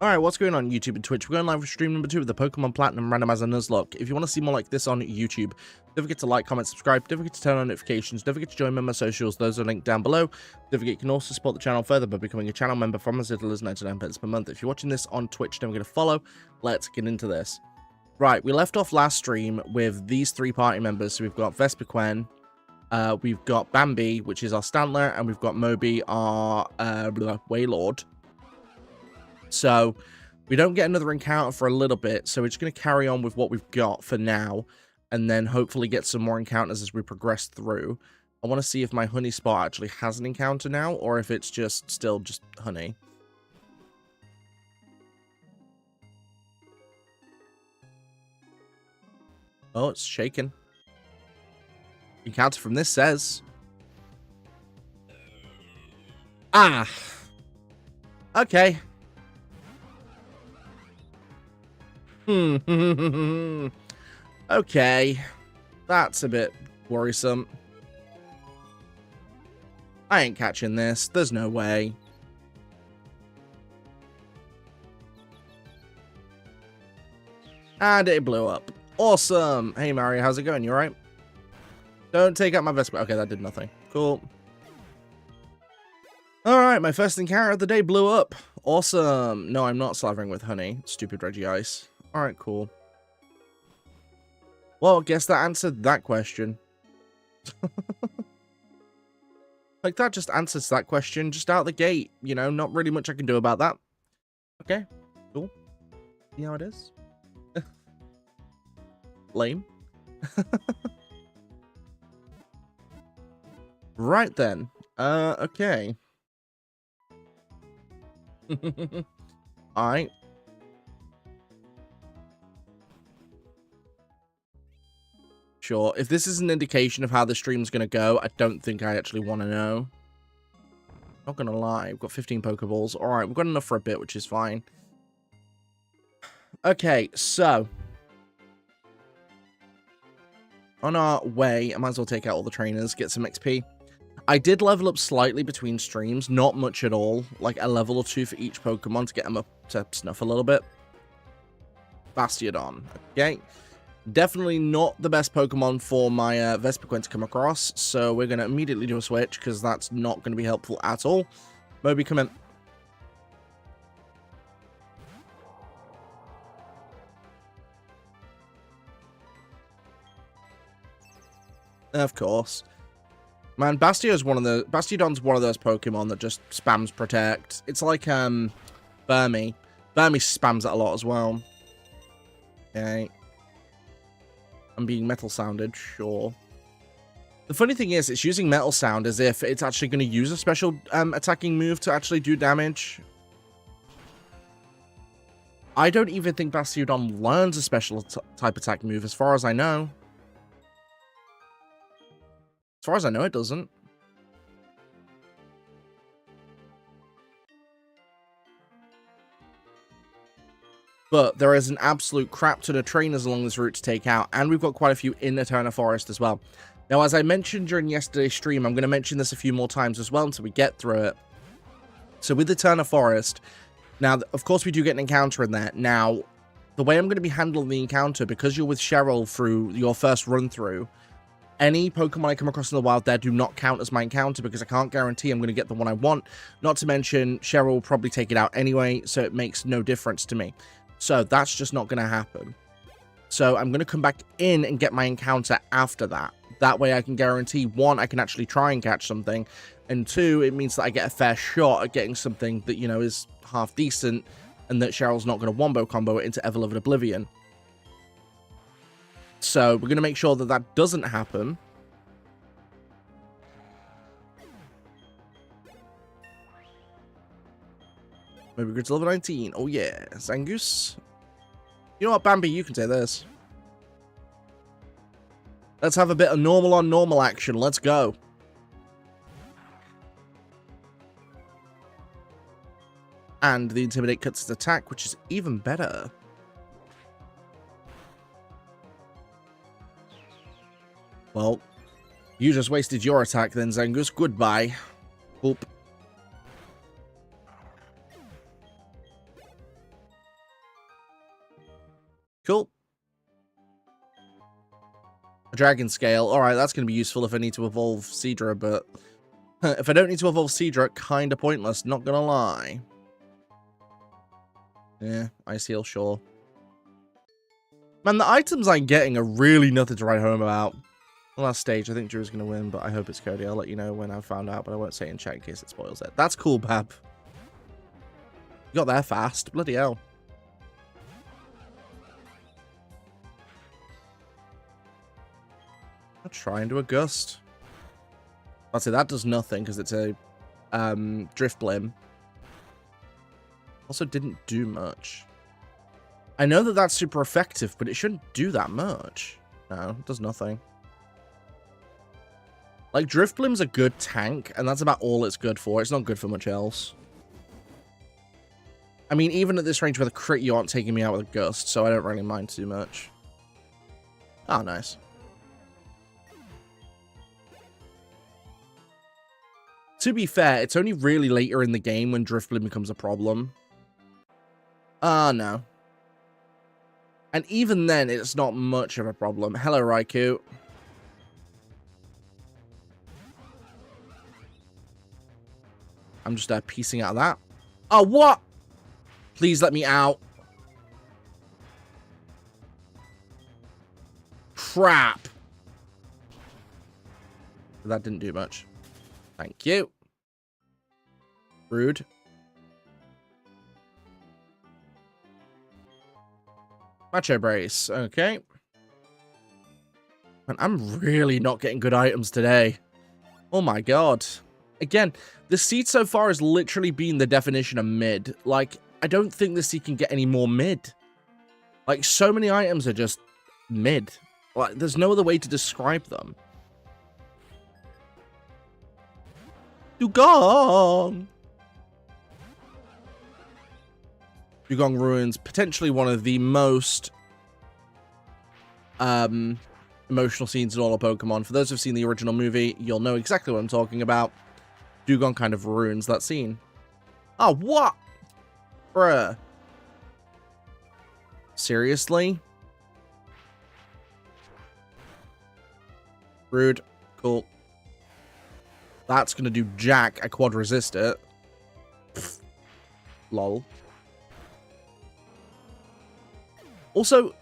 Alright, what's going on YouTube and Twitch? We're going live with stream number 2 of the Pokémon Platinum Randomizer Nuzlocke. If you want to see more like this on YouTube, don't forget to like, comment, subscribe, don't forget to turn on notifications, don't forget to join me on my socials, those are linked down below. Don't forget you can also support the channel further by becoming a channel member from as little as 99 pence per month. If you're watching this on Twitch, don't forget to follow. Let's get into this. Right, we left off last stream with these 3 party members. So we've got Vespiquen, we've got Bambi, which is our Stantler, and we've got Moby, our Waylord. So we don't get another encounter for a little bit, so we're just going to carry on with what we've got for now, and then hopefully get some more encounters as we progress through. I want to see if my honey spot actually has an encounter now, or if it's just still just honey. Oh, it's shaking. Encounter from this says... Ah! Okay. Okay. That's a bit worrisome. I ain't catching this. There's no way. And it blew up. Awesome. Hey, Mario, how's it going? You alright? Don't take out my Vespa. Okay, that did nothing. Cool. Alright, my first encounter of the day blew up. Awesome. No, I'm not slavering with honey. Stupid Reggie Ice. Alright, cool. Well, guess that answered that question. Like, that just answers that question just out the gate. You know, not really much I can do about that. Okay, cool. See how it is? Lame. Right then. Okay. Alright. Sure. If this is an indication of how the stream's going to go, I don't think I actually want to know. Not going to lie. We've got 15 Pokeballs. Alright, we've got enough for a bit, which is fine. Okay, so. On our way, I might as well take out all the trainers, get some XP. I did level up slightly between streams, not much at all. Like a level or 2 for each Pokemon to get them up to snuff a little bit. Bastiodon. Okay. Definitely not the best Pokemon for my Vespiquen to come across, so we're going to immediately do a switch, because that's not going to be helpful at all. Moby, come in. Of course. Man, Bastiodon's one of those Pokemon that just spams Protect. It's like Burmy. Burmy spams it a lot as well. Okay. I'm being metal sounded, sure. The funny thing is, it's using metal sound as if it's actually going to use a special attacking move to actually do damage. I don't even think Bastiodon learns a special type attack move, as far as I know. As far as I know, it doesn't. But there is an absolute crap ton of trainers along this route to take out, and we've got quite a few in Eterna Forest as well. Now, as I mentioned during yesterday's stream, I'm going to mention this a few more times as well until we get through it. So with Eterna Forest, now, of course, we do get an encounter in there. Now, the way I'm going to be handling the encounter, because you're with Cheryl through your first run-through, any Pokemon I come across in the wild there do not count as my encounter, because I can't guarantee I'm going to get the one I want. Not to mention, Cheryl will probably take it out anyway, so it makes no difference to me. So that's just not going to happen. So I'm going to come back in and get my encounter after that. That way I can guarantee, 1, I can actually try and catch something, and 2, it means that I get a fair shot at getting something that, you know, is half decent, and that Cheryl's not going to wombo combo it into Ever-Living Oblivion. So we're going to make sure that that doesn't happen. Maybe go to level 19. Oh yeah, Zangoose. You know what, Bambi, you can take this. Let's have a bit of normal on normal action. Let's go. And the Intimidate cuts its attack, which is even better. Well, you just wasted your attack then, Zangoose. Goodbye. Boop. Cool. A dragon scale. All right, that's going to be useful if I need to evolve Seadra, but if I don't need to evolve Seadra, kind of pointless, not going to lie. Yeah, Ice Heal, sure. Man, the items I'm getting are really nothing to write home about. The last stage, I think Drew's going to win, but I hope it's Cody. I'll let you know when I've found out, but I won't say it in chat in case it spoils it. That's cool, Bab. You got there fast. Bloody hell. I'll try and do a Gust. I'd say that does nothing because it's a Drift Blim. Also didn't do much. I know that that's super effective, but it shouldn't do that much. No, it does nothing. Like, Drift Blim's a good tank, and that's about all it's good for. It's not good for much else. I mean, even at this range with a crit, you aren't taking me out with a Gust, so I don't really mind too much. Oh, nice. To be fair, it's only really later in the game when Drift Blim becomes a problem. No. And even then, it's not much of a problem. Hello, Raikou. I'm just piecing out of that. Oh, what? Please let me out. Crap. That didn't do much. Thank you. Rude. Macho Brace. Okay. And I'm really not getting good items today. Oh my god. Again, the seed so far has literally been the definition of mid. Like, I don't think the seed can get any more mid. Like, so many items are just mid. Like, there's no other way to describe them. Dugong! Dugong Ruins, potentially one of the most emotional scenes in all of Pokemon. For those who've seen the original movie, you'll know exactly what I'm talking about. Dugong kind of ruins that scene. Oh, what? Bruh. Seriously? Rude. Cool. That's gonna do jack. I quad resist it. Pfft. Lol. Also,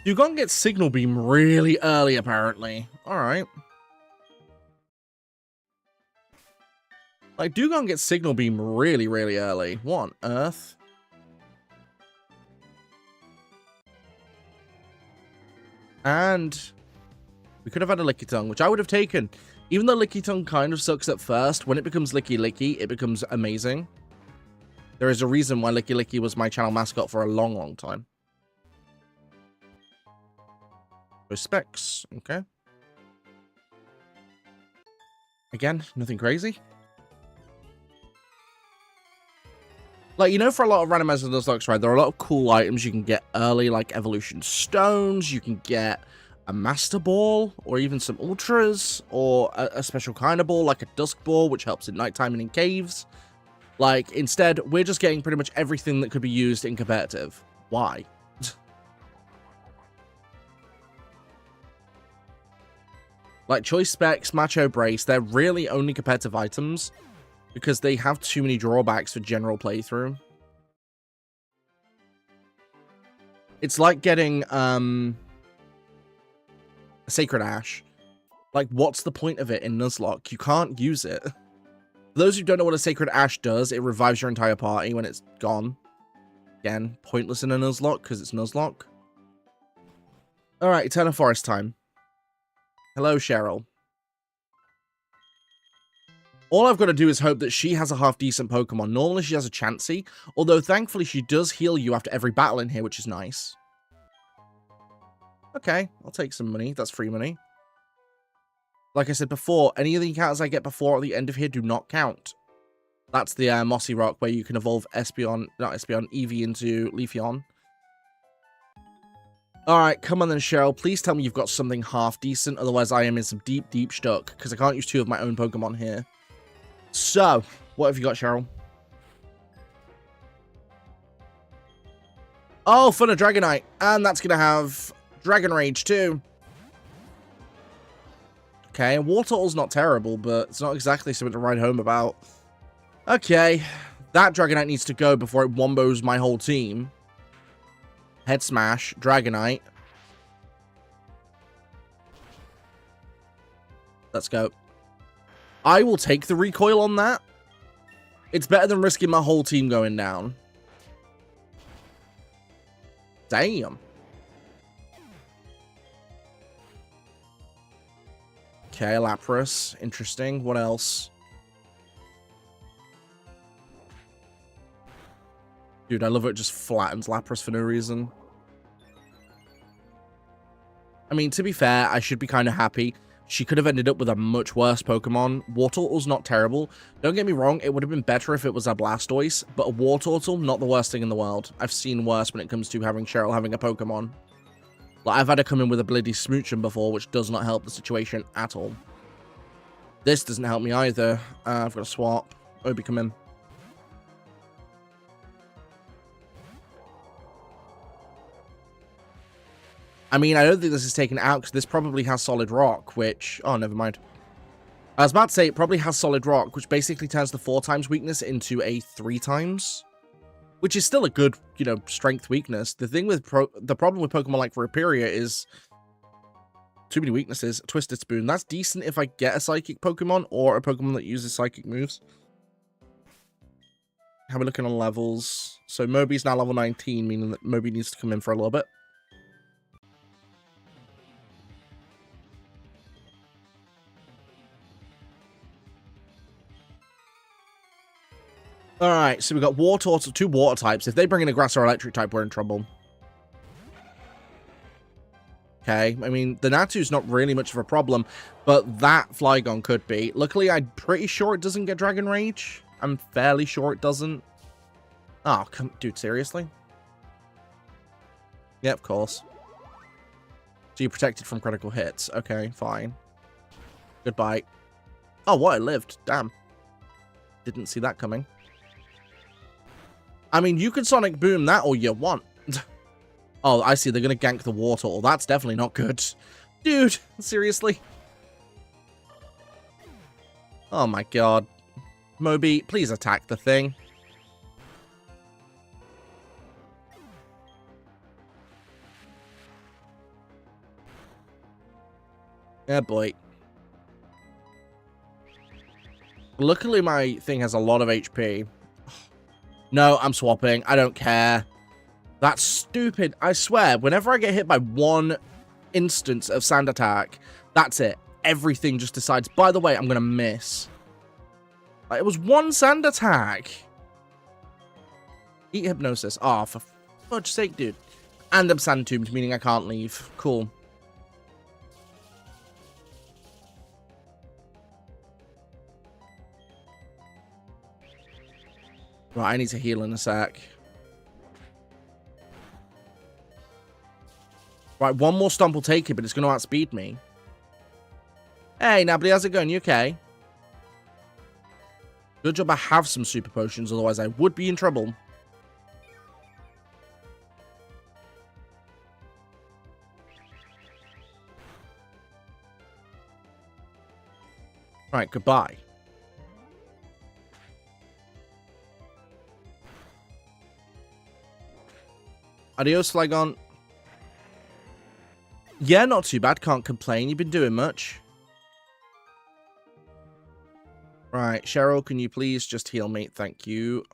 Dugong gets Signal Beam really early, apparently. Alright. Like, Dugong gets Signal Beam really, really early. What on earth? And we could have had a Licky Tongue, which I would have taken. Even though Licky Tongue kind of sucks at first, when it becomes Licky Licky, it becomes amazing. There is a reason why Licky Licky was my channel mascot for a long, long time. Specs, okay. Again, nothing crazy. Like, you know, for a lot of randomizer Nuzlocke, right, there are a lot of cool items you can get early, like Evolution Stones, you can get a Master Ball, or even some Ultras, or a special kind of ball, like a Dusk Ball, which helps at nighttime and in caves. Like, instead, we're just getting pretty much everything that could be used in competitive. Why? Like, Choice Specs, Macho Brace, they're really only competitive items because they have too many drawbacks for general playthrough. It's like getting a Sacred Ash. Like, what's the point of it in Nuzlocke? You can't use it. For those who don't know what a Sacred Ash does, it revives your entire party when it's gone. Again, pointless in a Nuzlocke because it's Nuzlocke. Alright, Eternal Forest time. Hello, Cheryl. All I've got to do is hope that she has a half-decent Pokemon. Normally, she has a Chansey, although thankfully she does heal you after every battle in here, which is nice. Okay, I'll take some money. That's free money. Like I said before, any of the encounters I get before at the end of here do not count. That's the Mossy Rock, where you can evolve Espeon, not Espeon, Eevee into Leafeon. Alright, come on then, Cheryl. Please tell me you've got something half-decent, otherwise I am in some deep, deep stuck, because I can't use two of my own Pokemon here. So, what have you got, Cheryl? Oh, fun of Dragonite. And that's going to have Dragon Rage too. Okay, Wartortle's not terrible, but it's not exactly something to write home about. Okay, that Dragonite needs to go before it wombos my whole team. Head Smash, Dragonite. Let's go. I will take the recoil on that. It's better than risking my whole team going down. Damn. Okay, Lapras. Interesting. What else? Dude, I love it just flattens Lapras for no reason. I mean, to be fair, I should be kind of happy. She could have ended up with a much worse Pokemon. Wartortle's not terrible. Don't get me wrong, it would have been better if it was a Blastoise, but a Wartortle, not the worst thing in the world. I've seen worse when it comes to having Cheryl having a Pokemon. Like, I've had her come in with a bloody Smoochum before, which does not help the situation at all. This doesn't help me either. I've got to swap. Obi, come in. I mean, I don't think this is taken out because this probably has Solid Rock, which... Oh, never mind. I was about to say it probably has Solid Rock, which basically turns the 4 times weakness into a 3 times. Which is still a good, you know, strength weakness. The thing with... the problem with Pokemon like Vaporeon is... Too many weaknesses. Twisted Spoon. That's decent if I get a Psychic Pokemon or a Pokemon that uses Psychic moves. How are we looking on levels? So Moby's now level 19, meaning that Moby needs to come in for a little bit. Alright, so we've got Wartortle, 2 water types. If they bring in a grass or electric type, we're in trouble. Okay, I mean, the Natu's not really much of a problem, but that Flygon could be. Luckily, I'm pretty sure it doesn't get Dragon Rage. I'm fairly sure it doesn't. Oh, come, dude, seriously? Yeah, of course. So you're protected from critical hits. Okay, fine. Goodbye. Oh, what? I lived. Damn. Didn't see that coming. I mean, you can Sonic Boom that all you want. Oh, I see. They're going to gank the Wartortle. That's definitely not good. Dude, seriously? Oh my god. Moby, please attack the thing. Yeah, boy. Luckily, my thing has a lot of HP. No, I'm swapping. I don't care. That's stupid. I swear, whenever I get hit by one instance of Sand Attack, that's it. Everything just decides, by the way, I'm going to miss. Like, it was one Sand Attack. Eat Hypnosis. Oh, for fudge's sake, dude. And I'm Sand Tombed, meaning I can't leave. Cool. Right, I need to heal in a sec. Right, one more stomp will take it, but it's going to outspeed me. Hey, Nably, how's it going? You okay? Good job I have some super potions, otherwise I would be in trouble. Right, goodbye. Adios, Flygon. Yeah, not too bad. Can't complain. You've been doing much. Right, Cheryl, can you please just heal me? Thank you.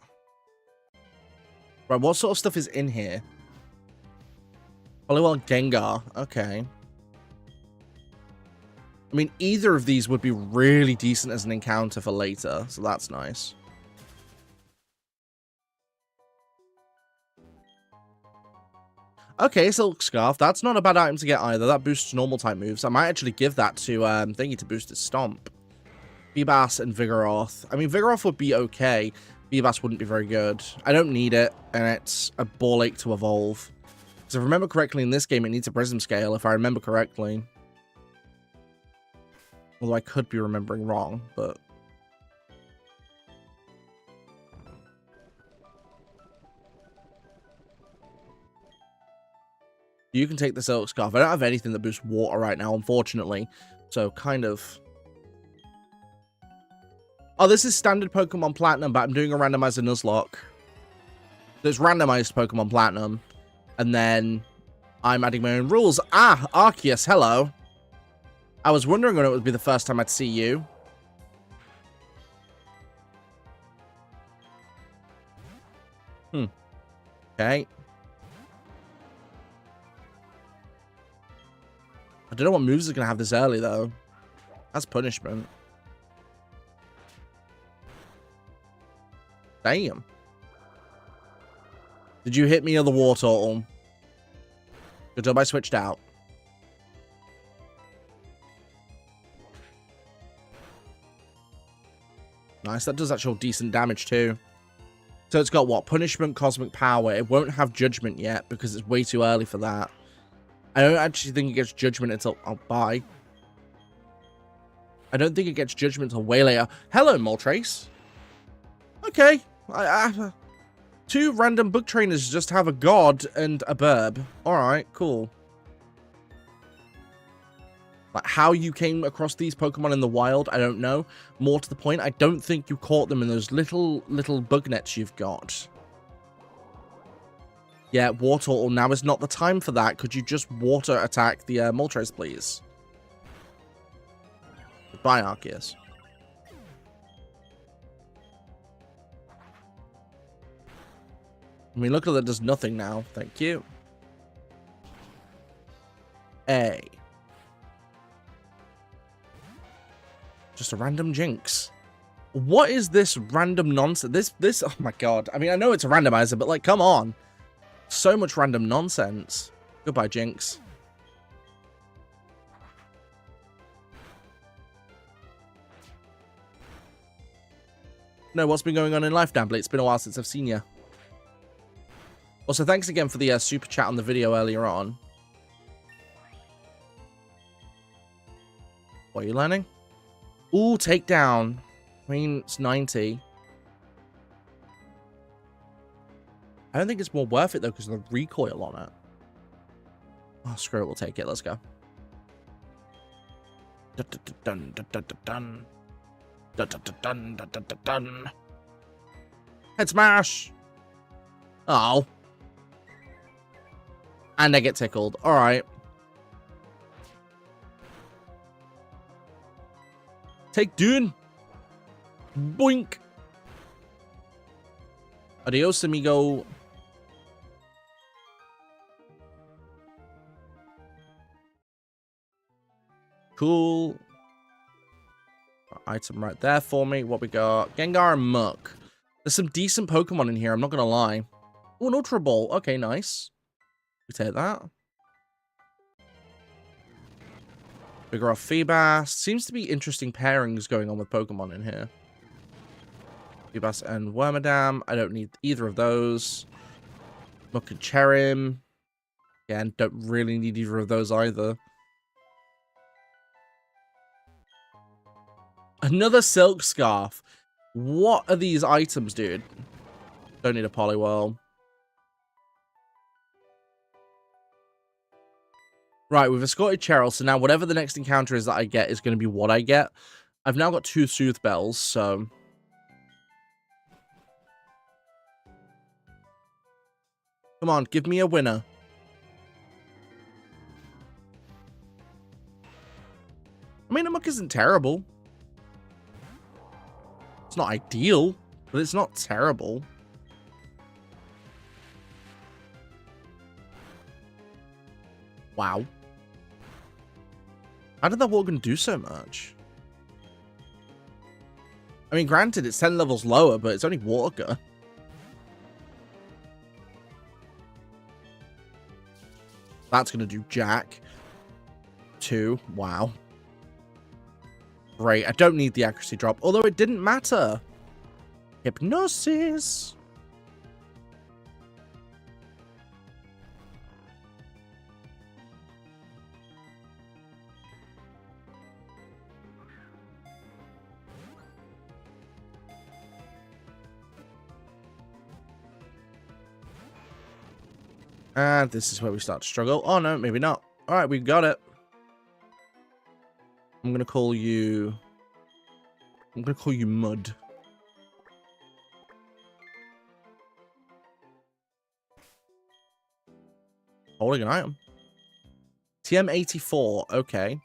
Right, what sort of stuff is in here? Poliwell Gengar. Okay. I mean, either of these would be really decent as an encounter for later, so that's nice. Okay, Silk Scarf. That's not a bad item to get either. That boosts normal type moves. I might actually give that to Thingy to boost its Stomp. Feebas and Vigoroth. I mean, Vigoroth would be okay. Feebas wouldn't be very good. I don't need it, and it's a ball ache to evolve. Because if I remember correctly, in this game, it needs a Prism Scale, if I remember correctly. Although I could be remembering wrong, but... You can take the Silk Scarf. I don't have anything that boosts water right now, unfortunately. So, kind of... Oh, this is standard Pokemon Platinum, but I'm doing a Randomizer Nuzlocke. There's randomized Pokemon Platinum. And then I'm adding my own rules. Ah, Arceus, hello. I was wondering when it would be the first time I'd see you. Okay. I don't know what moves are going to have this early, though. That's punishment. Damn. Did you hit me or the War Turtle? Good job I switched out. Nice, that does actual decent damage too. So it's got what? Punishment, Cosmic Power. It won't have Judgment yet because it's way too early for that. I don't actually think it gets Judgment until... Oh, bye. I don't think it gets Judgment until way later. Hello, Moltres. Okay. Two random book trainers just have a god and a burb. Alright, cool. Like, how you came across these Pokemon in the wild, I don't know. More to the point, I don't think you caught them in those little bug nets you've got. Yeah, War Turtle, now is not the time for that. Could you just water attack the Moltres, please? Goodbye, Arceus. I mean, look at that, does nothing now. Thank you. A. Just a random Jinx. What is this random nonsense? This, oh my god. I mean, I know it's a randomizer, but like, come on. So much random nonsense. Goodbye, Jinx. No, what's been going on in life, Dambley? It's been a while since I've seen you. Also, thanks again for the super chat on the video earlier on. What are you learning? Ooh, takedown. I mean, it's 90. I don't think it's more worth it, though, because of the recoil on it. Oh, screw it. We'll take it. Let's go. Head smash. Oh. And I get tickled. All right. Take Dune. Boink. Adios, amigo. Cool. Item right there for me. What we got? Gengar and Muck. There's some decent Pokemon in here. I'm not going to lie. Oh, an Ultra Ball. Okay, nice. We take that. Figure off Feebas. Seems to be interesting pairings going on with Pokemon in here. Feebas and Wormadam. I don't need either of those. Muck and Cherim. Again, don't really need either of those either. Another Silk Scarf. What are these items, dude? Don't need a Poliwhirl. Right, we've escorted Cheryl, so now whatever the next encounter is that I get is going to be what I get. I've now got 2 Sooth Bells, so... Come on, give me a winner. I mean, a Muck isn't terrible. It's not ideal, but it's not terrible. Wow. How did that Worgen do so much? I mean, granted, it's 10 levels lower, but it's only Water Gun. That's going to do Jack. 2. Wow. Great. I don't need the accuracy drop, although it didn't matter. Hypnosis. And this is where we start to struggle. Oh, no, maybe not. All right, we got it. I'm going to call you... Mud. Holding an item. TM84, okay.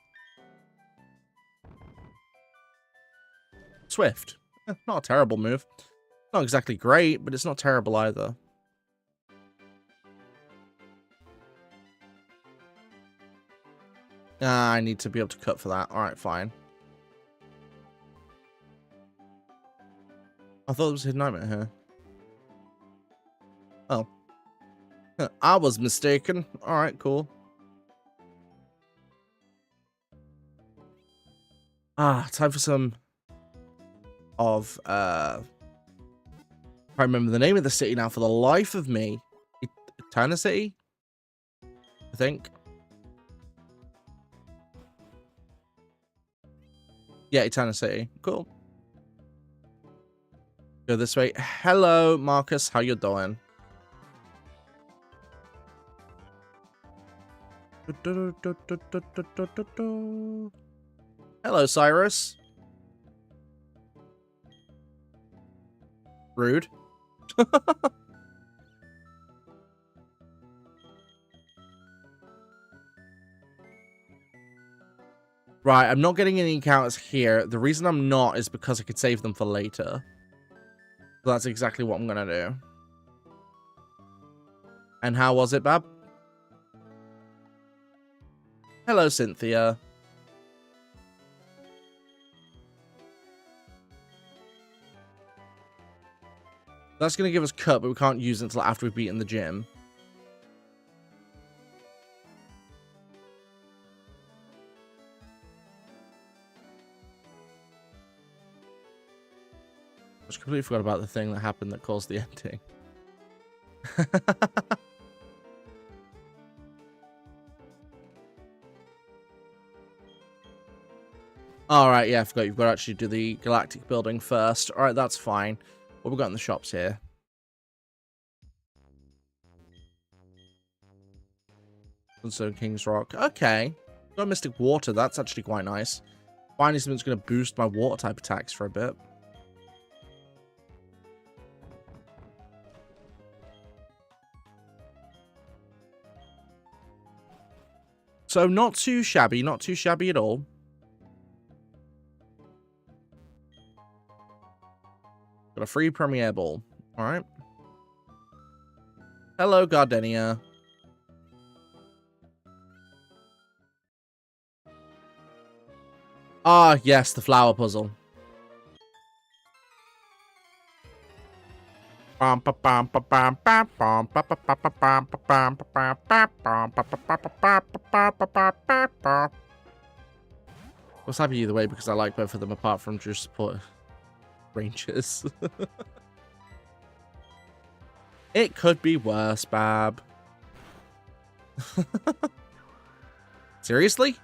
Swift. Not a terrible move. Not exactly great, but it's not terrible either. Ah, I need to be able to cut for that. Alright, fine. I thought it was a hidden nightmare here. Oh. I was mistaken. Alright, cool. Ah, time for some of I remember the name of the city now for the life of me. Eternity? I think. Yeah, Eternity. Cool. Go this way. Hello, Marcus. How you doing? Hello, Cyrus. Rude. Right, I'm not getting any encounters here. The reason I'm not is because I could save them for later. So that's exactly what I'm going to do. And how was it, Bab? Hello, Cynthia. That's going to give us cut, but we can't use it until after we've beaten the gym. I just completely forgot about the thing that happened that caused the ending. Alright, yeah, I forgot. You've got to actually do the galactic building first. Alright, that's fine. What have we got in the shops here? Sunstone King's Rock. Okay. Got Mystic Water. That's actually quite nice. Finally, something's going to boost my water type attacks for a bit. So, not too shabby. Not too shabby at all. Got a free Premier Ball. Alright. Hello, Gardenia. Ah, yes, the flower puzzle. What's happy either way because I like both of them apart from just support Rangers. It could be worse, Bab. Seriously?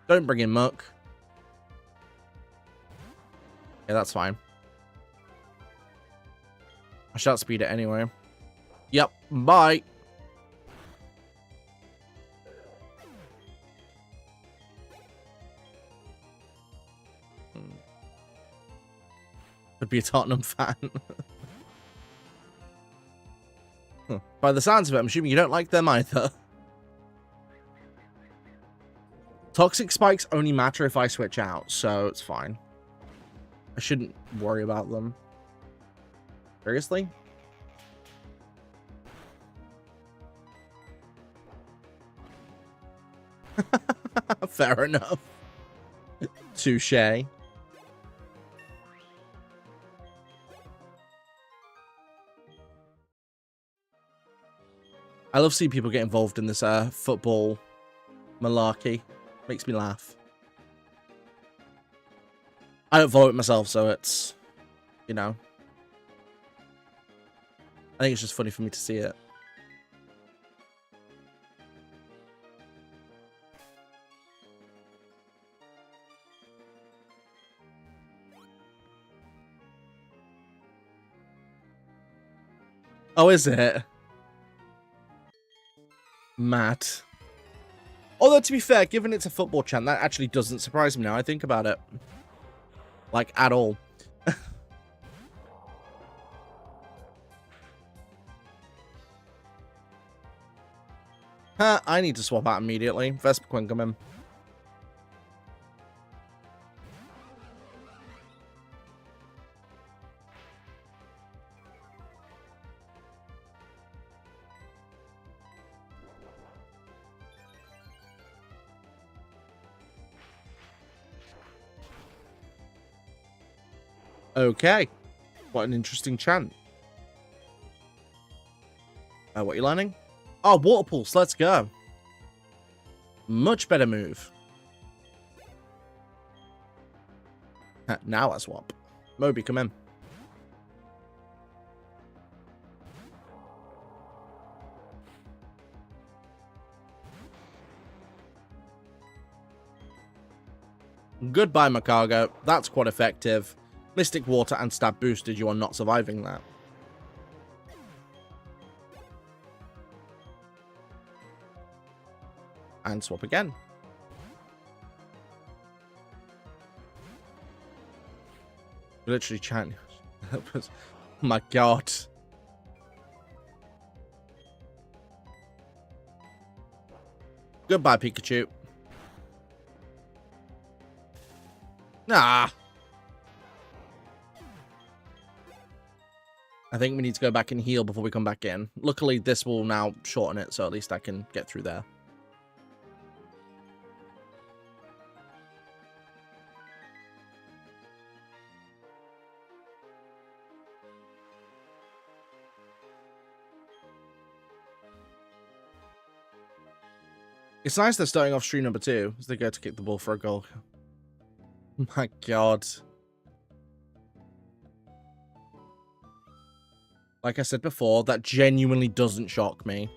Don't bring in Muck. Yeah, that's fine. I shall speed it anyway. Yep, bye. Could be a Tottenham fan. By the sounds of it, I'm assuming you don't like them either. Toxic spikes only matter if I switch out, so it's fine. I shouldn't worry about them. Seriously? Fair enough. Touche. I love seeing people get involved in this football malarkey. Makes me laugh. I don't follow it myself, so it's, you know. I think it's just funny for me to see it. Oh, is it? Mad. Although, to be fair, given it's a football chant, that actually doesn't surprise me now I think about it. Like, at all. Huh, I need to swap out immediately. Vespiquen, come in. Okay. What an interesting chant. What are you learning? Oh, Water Pulse. Let's go. Much better move. Now I swap. Moby, come in. Goodbye, Macargo. That's quite effective. Mystic Water and Stab boosted. You are not surviving that. And swap again. Literally chant. Oh my god. Goodbye, Pikachu. Nah. I think we need to go back and heal before we come back in. Luckily, this will now shorten it, so at least I can get through there. It's nice they're starting off stream number 2 as they go to kick the ball for a goal. My god. Like I said before, that genuinely doesn't shock me.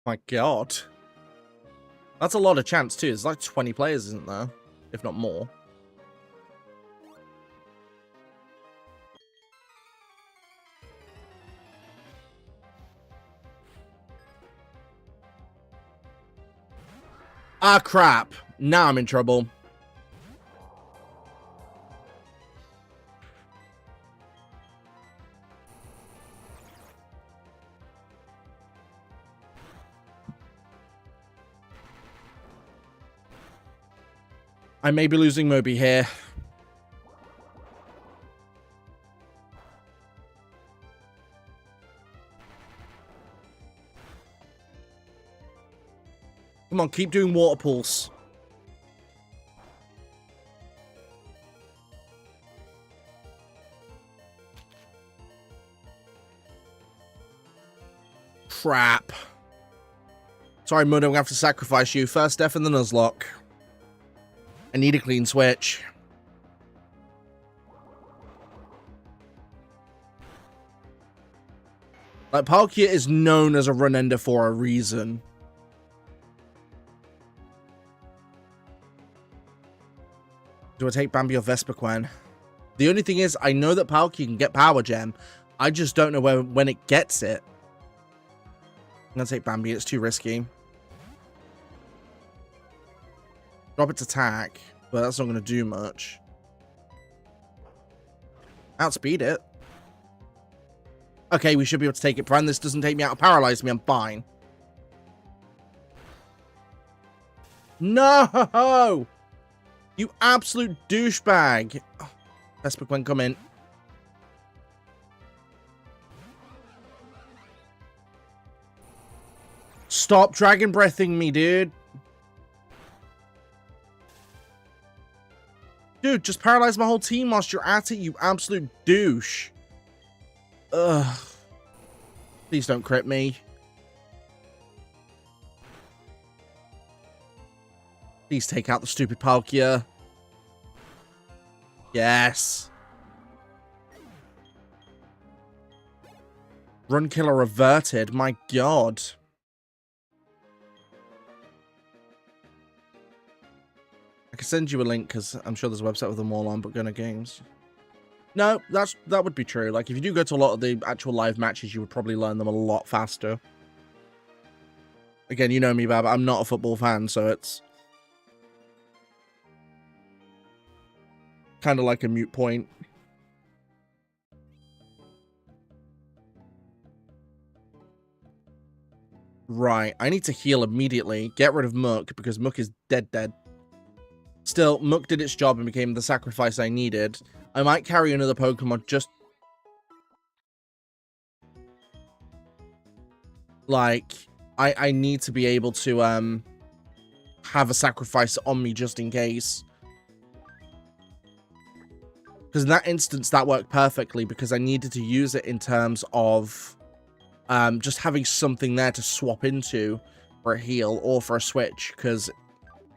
My god. That's a lot of chance too. There's like 20 players, isn't there? If not more. Ah, crap. Now I'm in trouble. I may be losing Moby here. Come on, keep doing Water Pulse. Crap. Sorry, Mud, I'm going to have to sacrifice you. First death in the Nuzlocke. I need a clean switch. Like, Palkia is known as a run ender for a reason. Do I take Bambi or Vespiquen? The only thing is, I know that Palkia can get Power Gem. I just don't know when it gets it. I'm going to take Bambi. It's too risky. Drop its attack, but that's not going to do much. Outspeed it. Okay, we should be able to take it. Provided this doesn't take me out or paralyze me, I'm fine. No! You absolute douchebag. Oh, Vespiquen, come in. Stop Dragon Breathing me, dude. Dude, just paralyze my whole team whilst you're at it, you absolute douche. Ugh. Please don't crit me. Please take out the stupid Palkia. Yes. Run killer reverted. My god. I can send you a link because I'm sure there's a website with them all on, but Gunner Games. No, that would be true. Like, if you do go to a lot of the actual live matches, you would probably learn them a lot faster. Again, you know me, Bab. I'm not a football fan, so it's kind of like a moot point. Right, I need to heal immediately. Get rid of Mook, because Mook is dead. Still, Mook did its job and became the sacrifice I needed. I might carry another Pokemon just... like, I need to be able to, have a sacrifice on me just in case. Because in that instance, that worked perfectly, because I needed to use it in terms of... just having something there to swap into for a heal or for a switch, because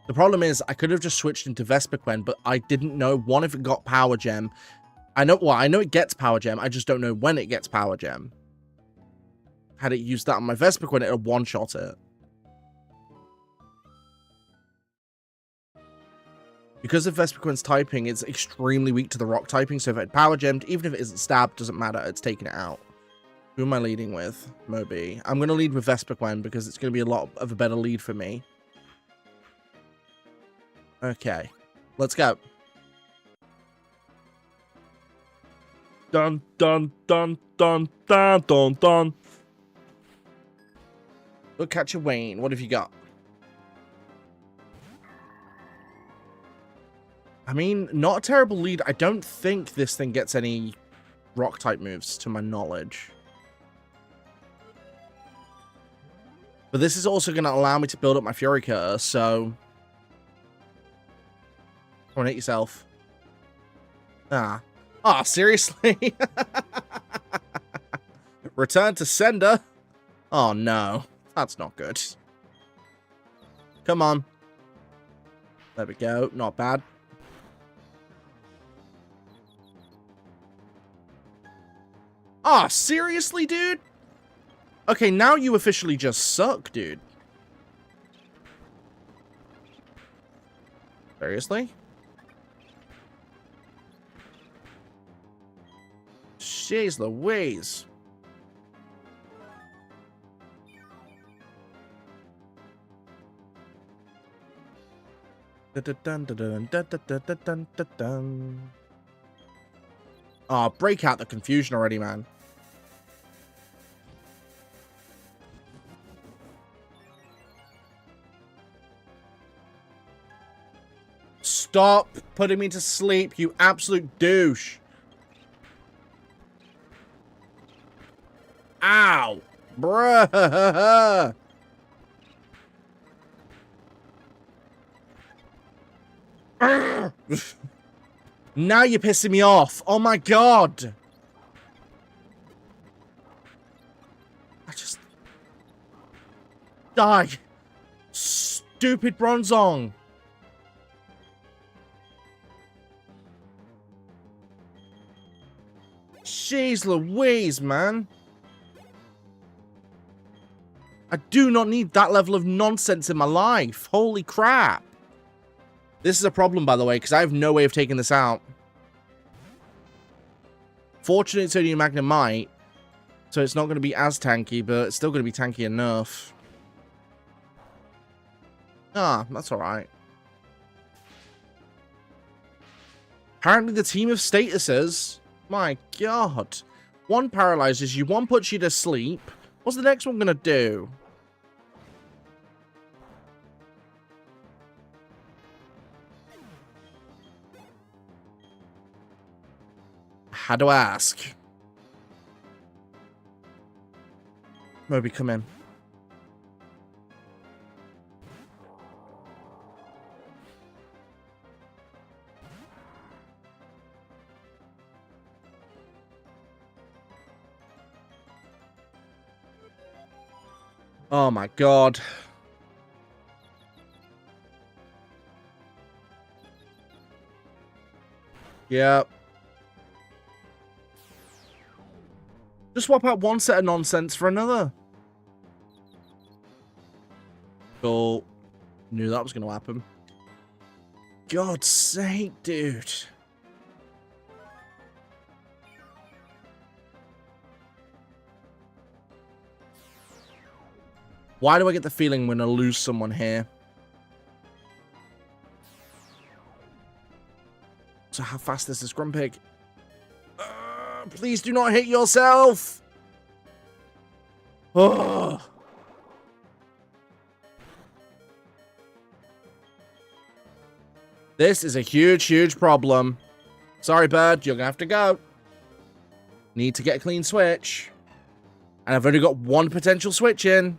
the problem is I could have just switched into Vespiquen, but I didn't know, one, if it got Power Gem. I know it gets Power Gem, I just don't know when it gets Power Gem. Had it used that on my Vespiquen, it would one-shot it. Because of Vespiquen's typing, it's extremely weak to the rock typing, so if it Power Gemmed, even if it isn't stabbed, doesn't matter, it's taking it out. Who am I leading with? Moby. I'm going to lead with Vespiquen because it's going to be a lot of a better lead for me. Okay. Let's go. Dun, dun, dun, dun, dun, dun, dun. Look at you, Wayne. What have you got? I mean, not a terrible lead. I don't think this thing gets any rock-type moves, to my knowledge. But this is also going to allow me to build up my Fury Cutter, so... Come on, hit yourself. Ah, seriously? Return to sender? Oh, no. That's not good. Come on. There we go. Not bad. Ah, seriously, dude? Okay, now you officially just suck, dude. Seriously? Jeez Louise. Oh, break out the confusion already, man. Stop putting me to sleep, you absolute douche. Ow. Bruh. Now you're pissing me off. Oh my god. I just... die. Stupid Bronzong. Jeez Louise, man. I do not need that level of nonsense in my life. Holy crap. This is a problem, by the way, because I have no way of taking this out. Fortunately, it's only a Magnemite, so it's not going to be as tanky, but it's still going to be tanky enough. Ah, that's alright. Apparently, the team of statuses... My god. One paralyzes you, one puts you to sleep. What's the next one going to do? Had to ask. Moby, come in. Oh my god. Yep. Just swap out one set of nonsense for another. Cool. Knew that was going to happen. God's sake, dude. Why do I get the feeling we're going to lose someone here? So how fast is this Grumpig? Please do not hit yourself. Oh. This is a huge, huge problem. Sorry, bird. You're going to have to go. Need to get a clean switch. And I've only got one potential switch in.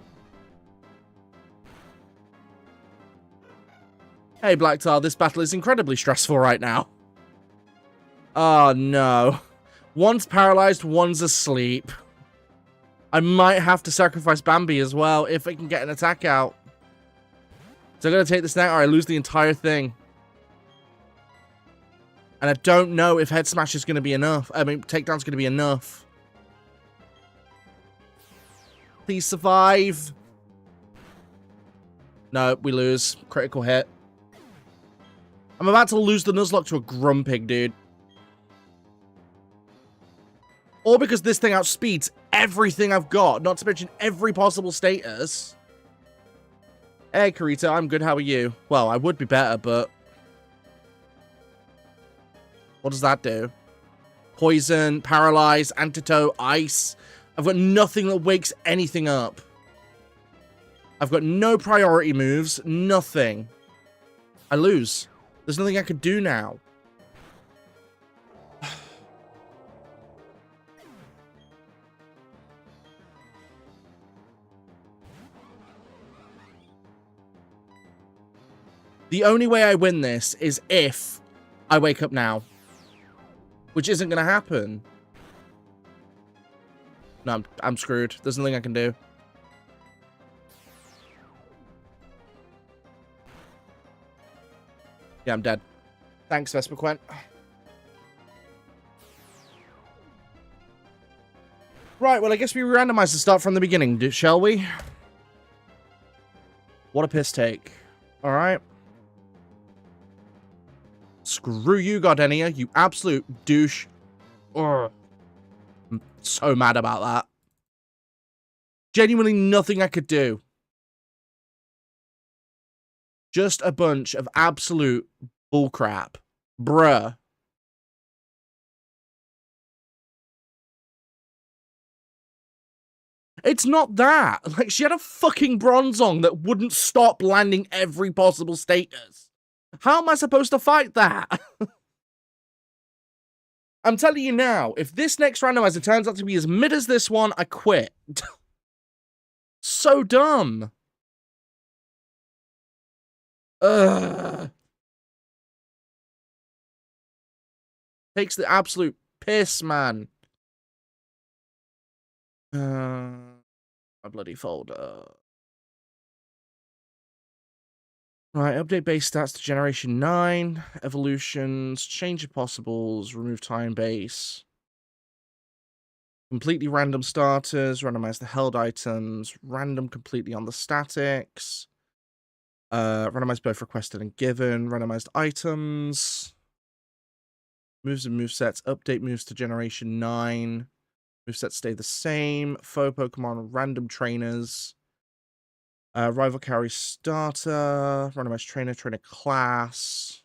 Hey, Blacktar, this battle is incredibly stressful right now. Oh, no. One's paralyzed, one's asleep. I might have to sacrifice Bambi as well if I can get an attack out. So I'm going to take this now or I lose the entire thing. And I don't know if Head Smash is going to be enough. I mean, Takedown's going to be enough. Please survive. No, we lose. Critical hit. I'm about to lose the Nuzlocke to a Grumpig, dude. All because this thing outspeeds everything I've got, not to mention every possible status. Hey, Karita, I'm good. How are you? Well, I would be better, but... what does that do? Poison, paralyze, antidote, ice. I've got nothing that wakes anything up. I've got no priority moves, nothing. I lose. There's nothing I could do now. The only way I win this is if I wake up now. Which isn't going to happen. No, I'm screwed. There's nothing I can do. Yeah, I'm dead. Thanks, Vesperquent. Right, well, I guess we randomize to start from the beginning, shall we? What a piss take. Alright. Screw you, Gardenia, you absolute douche. Ugh. I'm so mad about that. Genuinely nothing I could do. Just a bunch of absolute bullcrap. Bruh. It's not that. Like, she had a fucking Bronzong that wouldn't stop landing every possible status. How am I supposed to fight that? I'm telling you now, if this next randomizer turns out to be as mid as this one, I quit. So dumb. Ugh. Takes the absolute piss, man. My bloody folder. Right, update base stats to generation 9. Evolutions, change of possibles, remove time base. Completely random starters, randomize the held items, random completely on the statics. Randomize both requested and given, randomized items. Moves and movesets, update moves to generation 9. Movesets stay the same. Faux Pokemon, random trainers. Rival carry starter, randomized trainer, trainer class.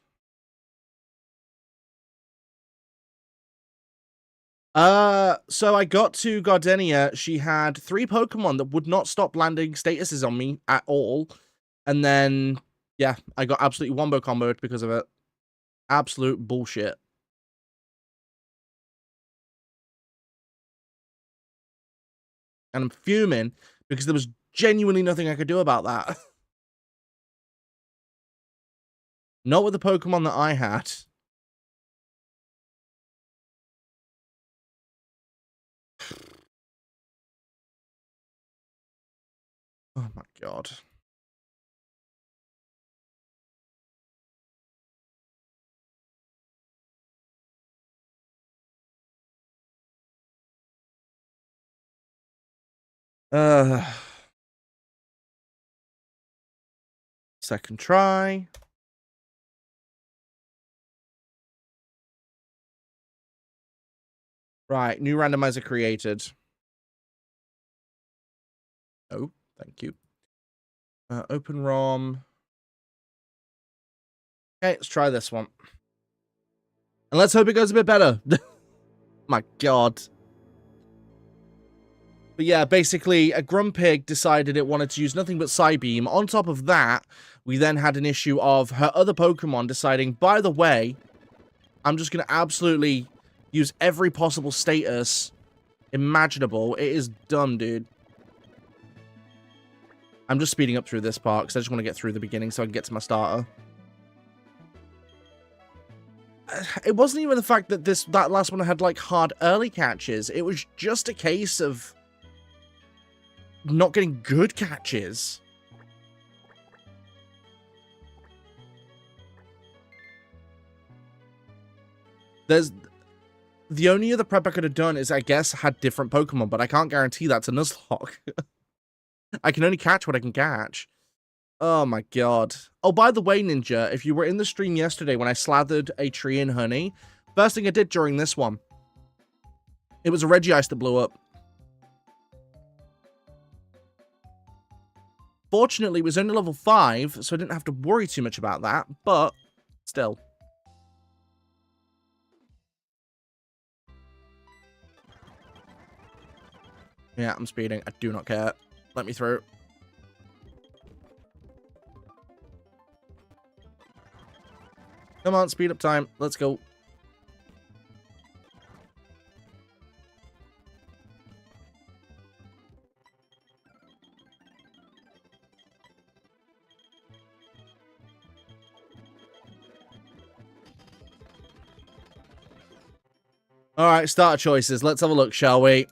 So I got to Gardenia. She had 3 Pokemon that would not stop landing statuses on me at all. And then, yeah, I got absolutely wombo comboed because of it. Absolute bullshit. And I'm fuming because there was genuinely nothing I could do about that. Not with the Pokemon that I had. Oh my god. Second try. Right, new randomizer created. Oh, thank you. Open ROM. Okay, let's try this one. And let's hope it goes a bit better. My God. But yeah, basically, a Grumpig decided it wanted to use nothing but Psybeam. On top of that, we then had an issue of her other Pokemon deciding, by the way, I'm just going to absolutely use every possible status imaginable. It is dumb, dude. I'm just speeding up through this part because I just want to get through the beginning so I can get to my starter. It wasn't even the fact that that last one had, like, hard early catches. It was just a case of not getting good catches. There's... The only other prep I could have done is, I guess, had different Pokemon, but I can't guarantee that's a Nuzlocke. I can only catch what I can catch. Oh my God. Oh, by the way, Ninja, if you were in the stream yesterday when I slathered a tree in honey, first thing I did during this one, it was a Regice that blew up. Fortunately, it was only level 5, so I didn't have to worry too much about that, but still. Yeah, I'm speeding. I do not care. Let me through. Come on, speed up time. Let's go. Alright, starter choices. Let's have a look, shall we?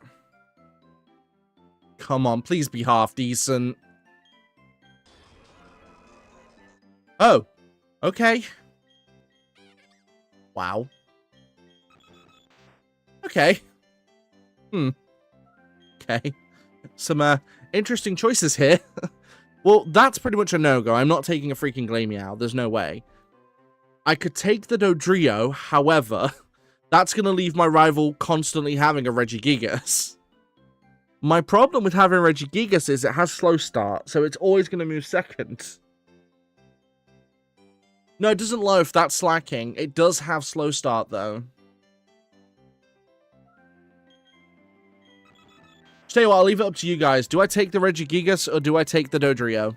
Come on, please be half decent. Oh, okay. Wow. Okay. Okay. Some interesting choices here. Well, that's pretty much a no-go. I'm not taking a freaking Glameow. There's no way. I could take the Dodrio, however, that's going to leave my rival constantly having a Regigigas. My problem with having Regigigas is it has slow start, so it's always going to move second. No, it doesn't loaf. That's slacking. It does have slow start, though. Tell you what, I'll leave it up to you guys. Do I take the Regigigas or do I take the Dodrio?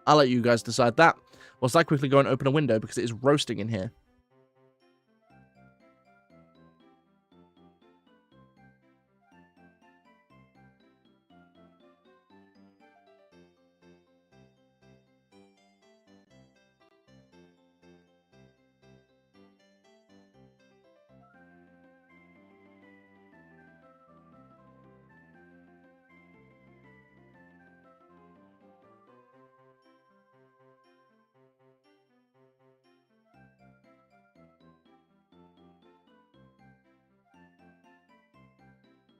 I'll let you guys decide that. Whilst I quickly go and open a window because it is roasting in here.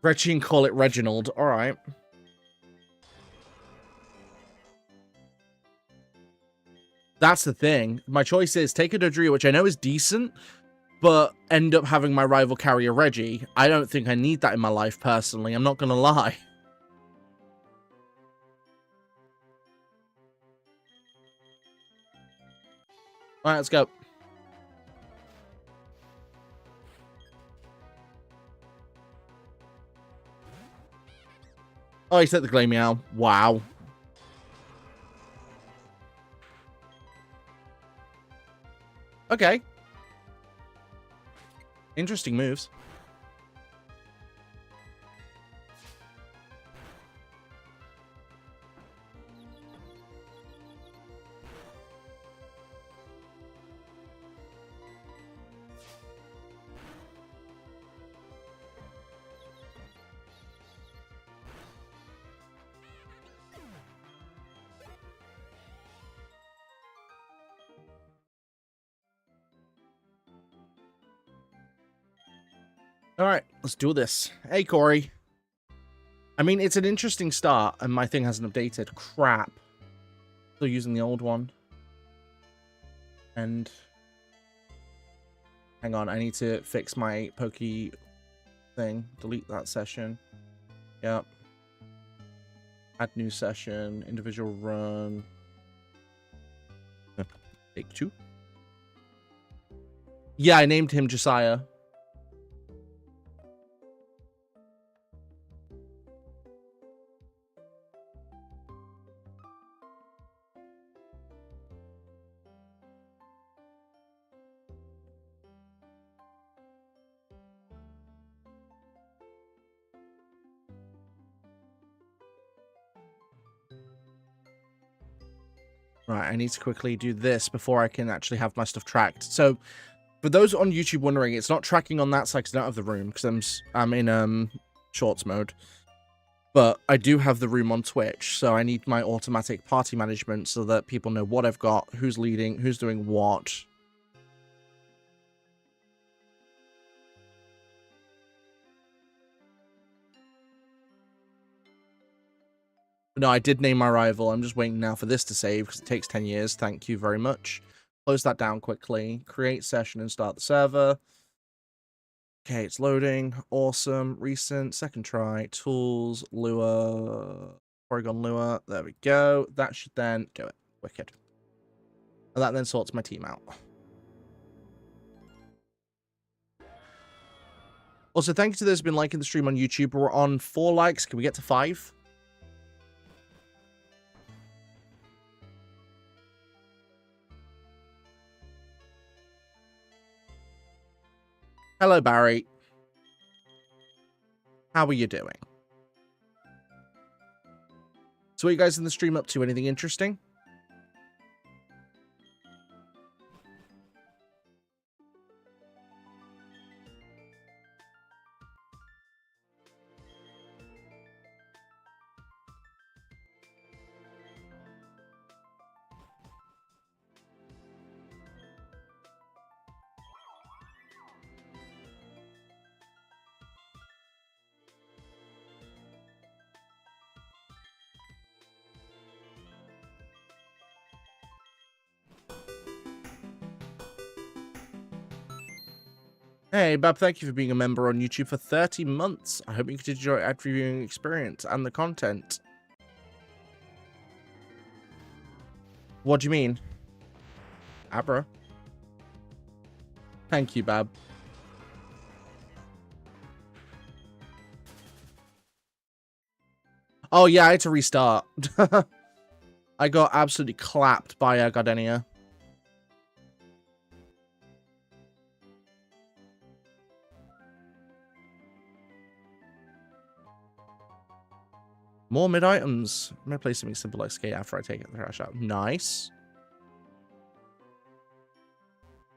Reggie and call it Reginald. Alright. That's the thing. My choice is take a Dodrio, which I know is decent, but end up having my rival carry a Reggie. I don't think I need that in my life, personally. I'm not going to lie. Alright, let's go. Oh, he set the Glameow. Wow. Okay. Interesting moves. Alright, let's do this. Hey, Corey. I mean, it's an interesting start, and my thing hasn't updated. Crap. Still using the old one. And hang on, I need to fix my Poke thing. Delete that session. Yep. Add new session. Individual run. Take 2. Yeah, I named him Josiah. Right, I need to quickly do this before I can actually have my stuff tracked. So, for those on YouTube wondering, it's not tracking on that side because I don't have the room because I'm in shorts mode. But I do have the room on Twitch, so I need my automatic party management so that people know what I've got, who's leading, who's doing what. No, I did name my rival. I'm just waiting now for this to save because it takes 10 years. Thank you very much. Close that down quickly. Create session and start the server. Okay, it's loading. Awesome. Recent. Second try. Tools. Lure. Porygon Lure. There we go. That should then do it. Wicked. And that then sorts my team out. Also, thank you to those who've been liking the stream on YouTube. We're on 4 likes. Can we get to 5? Hello, Barry. How are you doing? So what are you guys in the stream up to? Anything interesting? Hey, Bab, thank you for being a member on YouTube for 30 months. I hope you could enjoy ad reviewing experience and the content. What do you mean? Abra. Thank you, Bab. Oh, yeah, I had to restart. I got absolutely clapped by Gardenia. More mid-items. I'm going to play something simple like skate after I take it the trash out. Nice.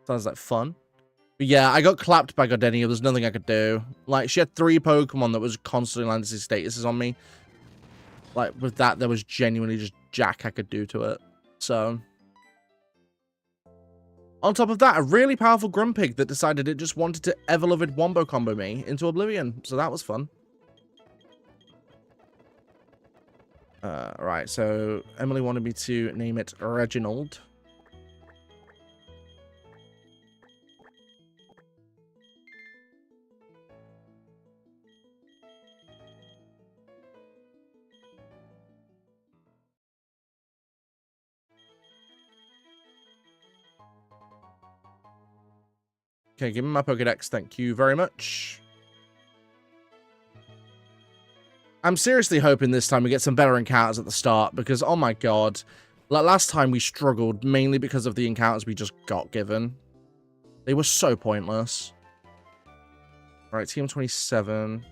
Sounds like fun. But yeah, I got clapped by Gardenia. There's nothing I could do. Like, she had 3 Pokemon that was constantly landing statuses on me. Like, with that, there was genuinely just jack I could do to it. So, on top of that, a really powerful Grumpig that decided it just wanted to ever-loved Wombo combo me into oblivion. So that was fun. Right, so Emily wanted me to name it Reginald. Okay, give me my Pokedex. Thank you very much. I'm seriously hoping this time we get some better encounters at the start, because, oh my god. Like, last time we struggled, mainly because of the encounters we just got given. They were so pointless. Right, Team 27.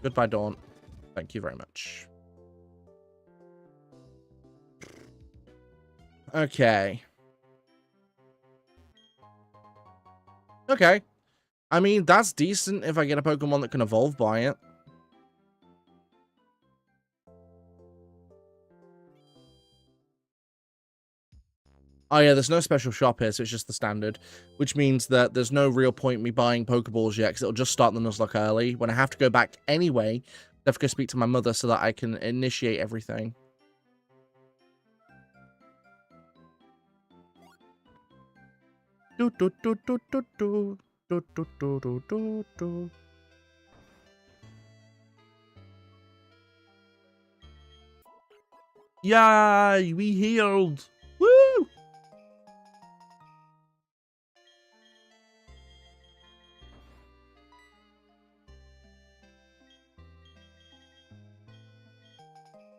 Goodbye, Dawn. Thank you very much. Okay. Okay. I mean, that's decent if I get a Pokemon that can evolve by it. Oh yeah, there's no special shop here, so it's just the standard, which means that there's no real point me buying Pokeballs yet, because it'll just start the Nuzlocke early. When I have to go back anyway, I have to go speak to my mother so that I can initiate everything. Yay, we healed. Woo!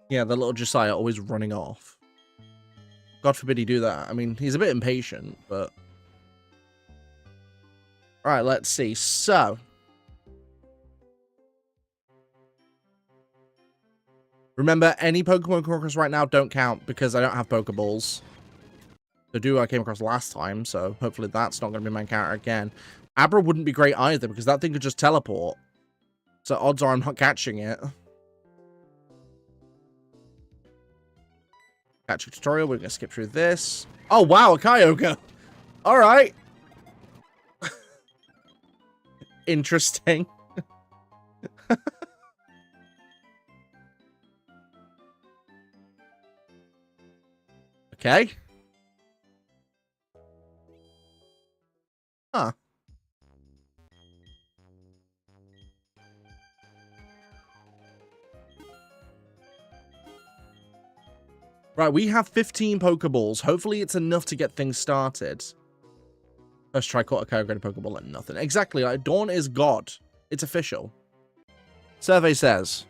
Yeah, the little Josiah always running off. God forbid he do that. I mean, he's a bit impatient, but... Alright, let's see. So... Remember, any Pokemon come across right now don't count, because I don't have Pokeballs. The duo I came across last time, so hopefully that's not going to be my encounter again. Abra wouldn't be great either, because that thing could just teleport. So odds are I'm not catching it. Catch a tutorial, we're going to skip through this. Oh wow, a Kyogre! Alright. Interesting. Okay. Huh. Right, we have 15 Pokeballs. Hopefully it's enough to get things started. First try caught a Kyogre and a Pokeball and nothing. Exactly, like Dawn is God. It's official. Survey says...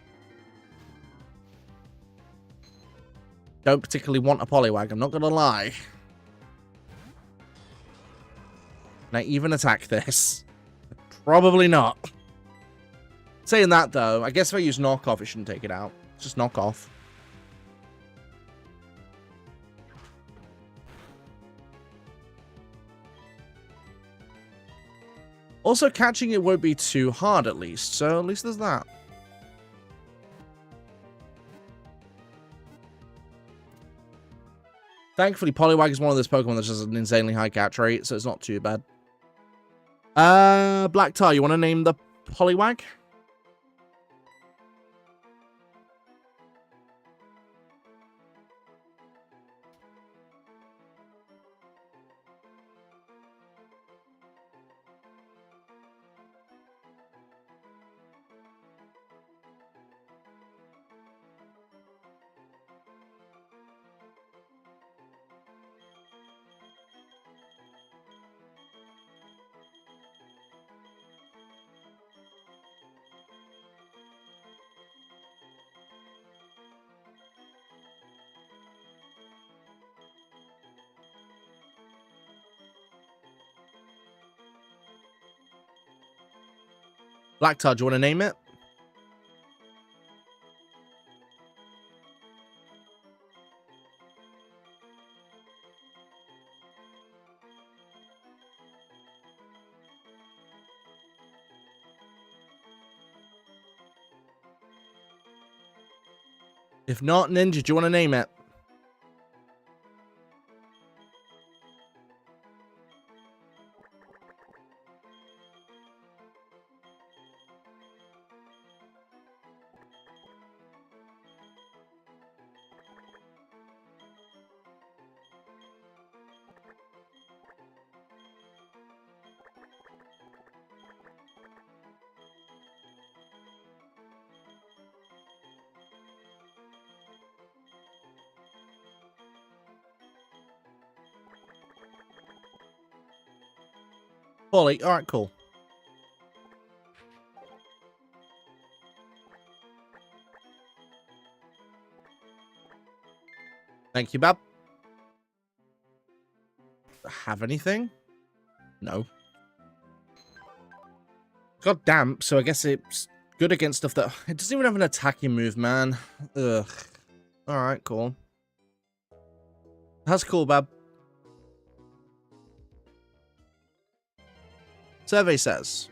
Don't particularly want a Poliwag, I'm not gonna lie. Can I even attack this? Probably not. Saying that though, I guess if I use knockoff, it shouldn't take it out. It's just knockoff. Also, catching it won't be too hard at least, so at least there's that. Thankfully, Poliwag is one of those Pokemon that has an insanely high catch rate, so it's not too bad. Black Tar, you want to name the Poliwag? Black Tar, do you want to name it? If not, Ninja, do you want to name it? Polly, alright, cool. Thank you, Bab. Have anything? No. God damn, so I guess it's good against stuff that... It doesn't even have an attacking move, man. Ugh. Alright, cool. That's cool, Bab. Survey says...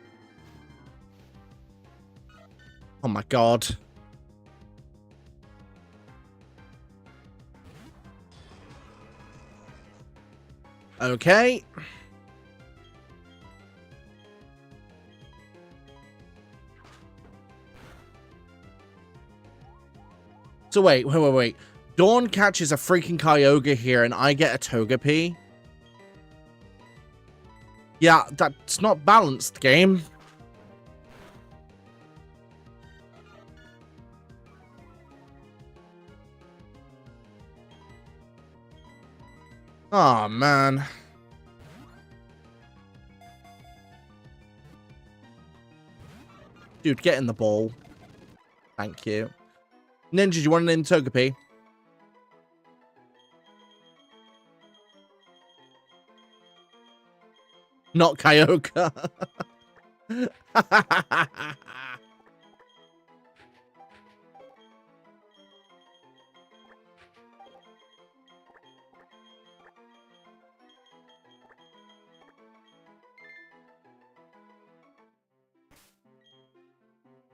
Oh my god. Okay. So wait. Dawn catches a freaking Kyogre here and I get a Togepi? Yeah, that's not balanced, game. Oh, man. Dude, get in the ball. Thank you. Ninja, do you want to name Togepi? Not Kyogre.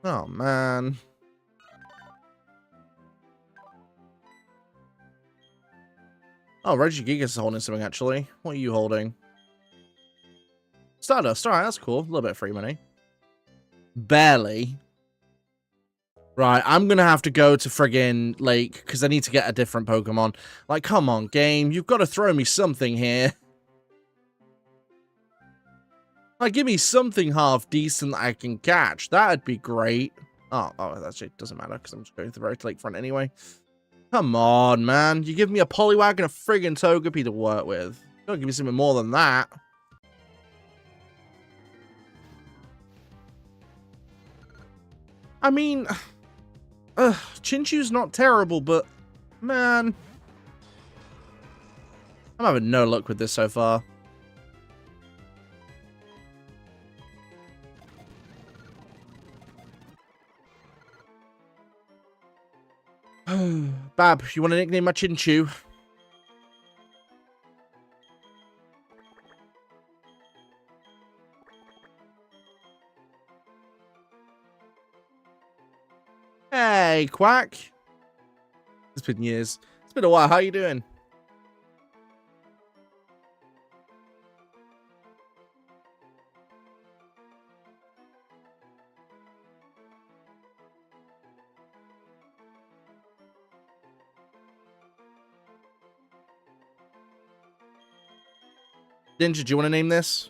Oh, man. Oh, Regigigas is holding something, actually. What are you holding? Stardust. Alright, that's cool. A little bit of free money. Barely. Right, I'm gonna have to go to friggin' Lake, because I need to get a different Pokemon. Like, come on, game. You've got to throw me something here. Like, give me something half decent that I can catch. That'd be great. Oh, actually, it doesn't matter, because I'm just going to the road to Lakefront anyway. Come on, man. You give me a Poliwag and a friggin' Togepi to work with. You gotta give me something more than that. I mean... Chinchu's not terrible, but... Man... I'm having no luck with this so far. Bab, you want to nickname my Chinchu? Hey, Quack. It's been years. It's been a while. How you doing? Ninja, do you want to name this?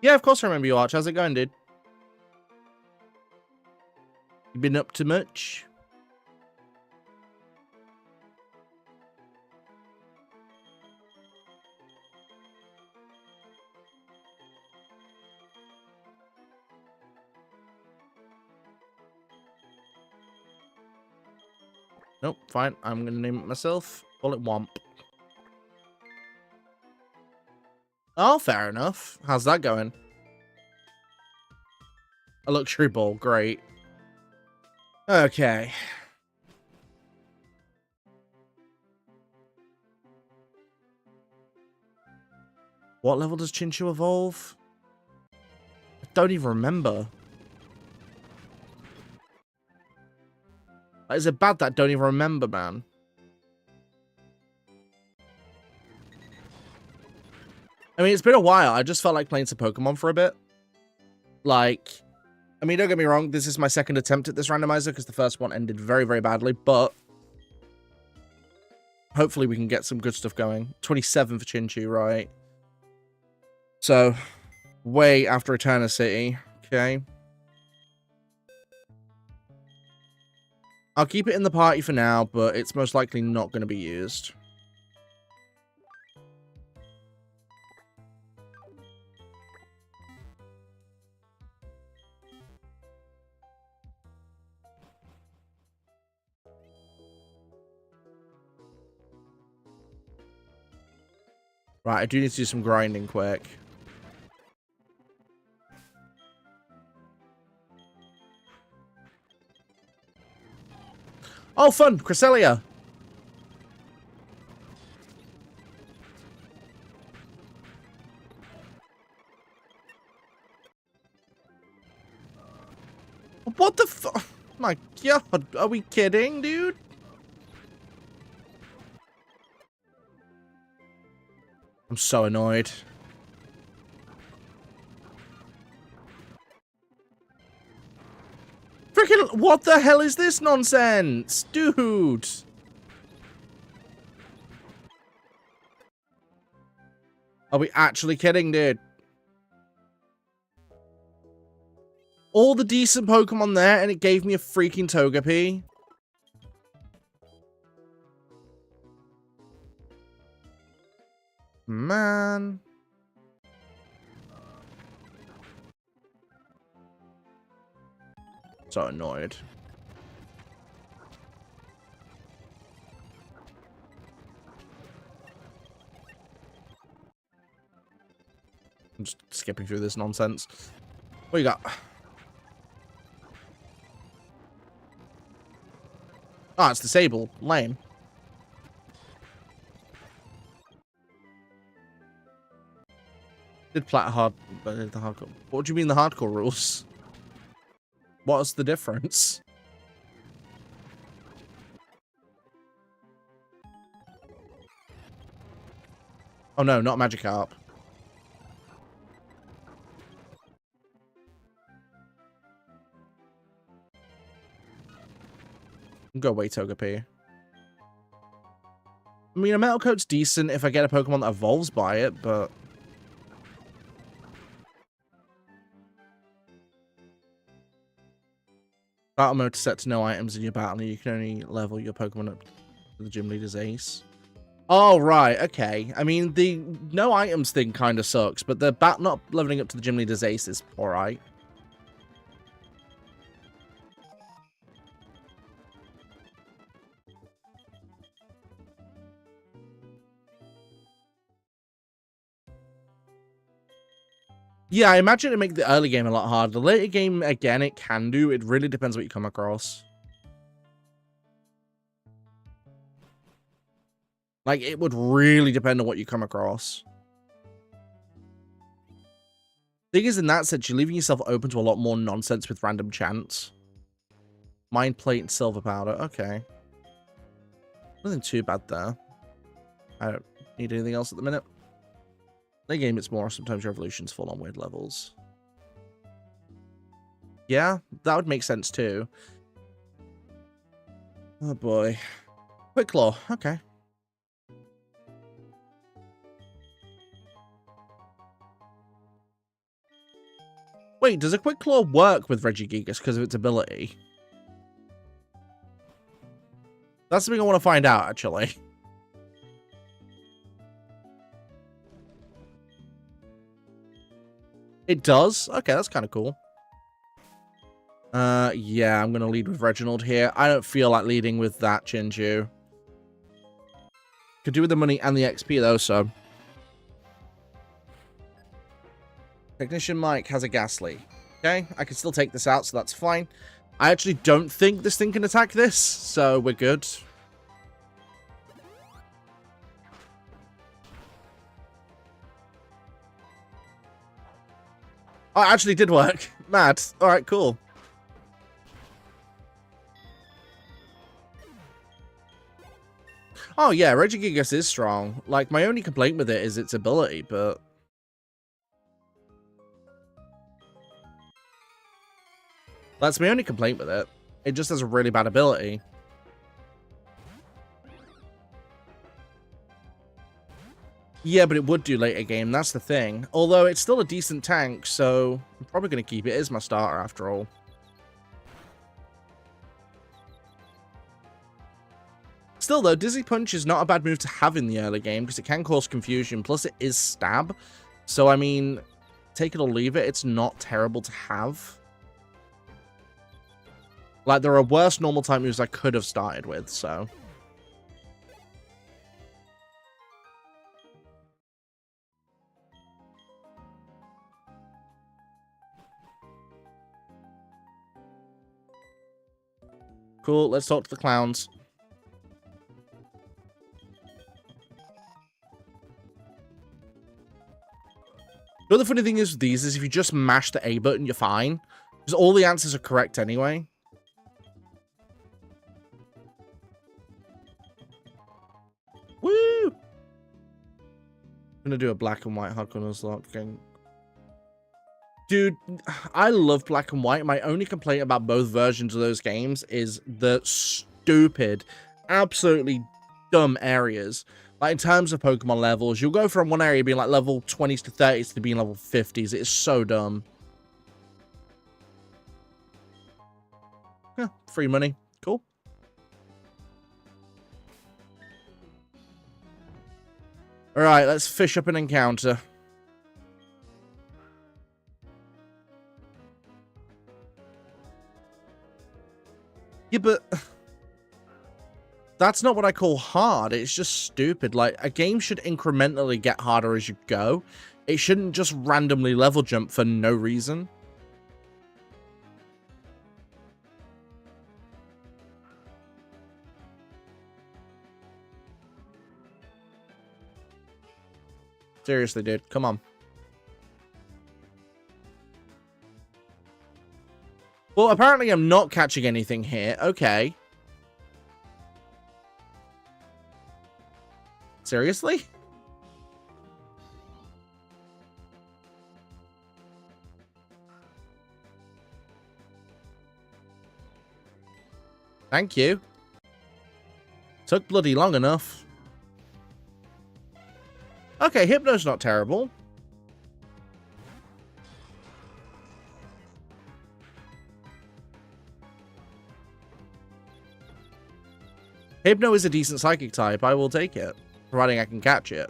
Yeah, of course I remember you, Arch. How's it going, dude? You been up to much? Nope, fine. I'm going to name it myself. Call it Womp. Oh, fair enough. How's that going? A luxury ball. Great. Okay. What level does Chinchu evolve? I don't even remember. Is it bad that I don't even remember, man? I mean, it's been a while. I just felt like playing some Pokemon for a bit. Like, I mean, don't get me wrong. This is my second attempt at this randomizer because the first one ended very, very badly. But hopefully we can get some good stuff going. 27 for Chinchu, right? So, way after Eterna City. Okay. I'll keep it in the party for now, but it's most likely not going to be used. Right, I do need to do some grinding quick. Oh, fun! Cresselia! What the fu- My god, are we kidding, dude? I'm so annoyed. Freaking, what the hell is this nonsense? Dude. Are we actually kidding, dude? All the decent Pokemon there, and it gave me a freaking Togepi. Man. So annoyed. I'm just skipping through this nonsense. What you got? Oh, it's disabled. Lame. Did plat hard, but the hardcore. What do you mean the hardcore rules? What's the difference? Oh no, not Magikarp. Go away, Togepi. I mean, a Metal Coat's decent if I get a Pokemon that evolves by it, but... Battle mode set to no items in your battle, and you can only level your Pokemon up to the gym leader's ace. Oh, right, okay. I mean, the no items thing kind of sucks, but the not leveling up to the gym leader's ace is alright. Yeah, I imagine it'd make the early game a lot harder. The later game, again, it can do. It really depends what you come across. Like, it would really depend on what you come across. Thing is, in that sense, you're leaving yourself open to a lot more nonsense with random chance. Mind Plate and Silver Powder. Okay. Nothing too bad there. I don't need anything else at the minute. Late game, it's more sometimes your evolutions fall on weird levels. Yeah, that would make sense too. Oh boy. Quick Claw. Okay. Wait, does a Quick Claw work with Regigigas because of its ability? That's something I want to find out, actually. It does? Okay, that's kind of cool. Yeah, I'm going to lead with Reginald here. I don't feel like leading with that Chinju. Could do with the money and the XP, though, so... Technician Mike has a Ghastly. Okay, I can still take this out, so that's fine. I actually don't think this thing can attack this, so we're good. Oh, it actually did work. Mad. Alright, cool. Oh, yeah, Regigigas is strong. Like, my only complaint with it is its ability, but... That's my only complaint with it. It just has a really bad ability. Yeah, but it would do later game, that's the thing. Although, it's still a decent tank, so... I'm probably going to keep it as my starter, after all. Still, though, Dizzy Punch is not a bad move to have in the early game, because it can cause confusion, plus it is stab. So, I mean, take it or leave it, it's not terrible to have. Like, there are worse normal type moves I could have started with, so... Cool, let's talk to the clowns. The other funny thing is with these is if you just mash the A button, you're fine. Because all the answers are correct anyway. Woo! gonna do a black and white hardcore Nuzlocke thing. Dude, I love black and white. My only complaint about both versions of those games is the stupid, absolutely dumb areas. Like, in terms of Pokemon levels, you'll go from one area being like level 20s to 30s to being level 50s. It's so dumb. Yeah, free money. Cool. Alright, let's fish up an encounter. Yeah, but that's not what I call hard. It's just stupid. Like, a game should incrementally get harder as you go. It shouldn't just randomly level jump for no reason. Seriously, dude. Come on. Well, apparently I'm not catching anything here. Okay. Seriously? Thank you. Took bloody long enough. Okay, Hypno's not terrible. Hypno is a decent psychic type. I will take it, providing I can catch it.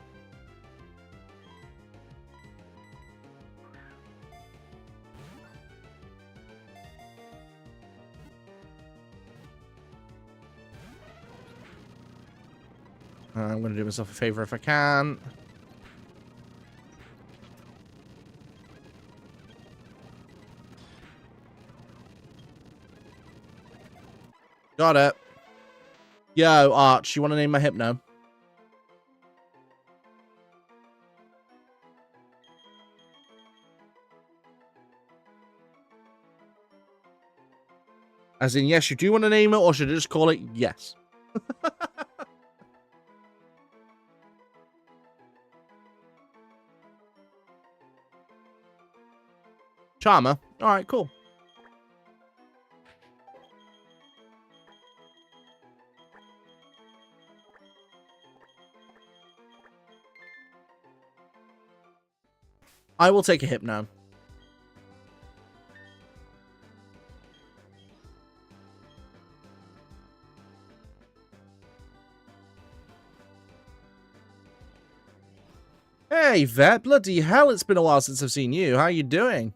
I'm going to do myself a favor if I can. Got it. Yo, Arch, you want to name my Hypno? As in, yes, you do want to name it, or should I just call it yes? Charmer. Alright, cool. I will take a Hypno. Hey, Vet. Bloody hell, it's been a while since I've seen you. How you doing?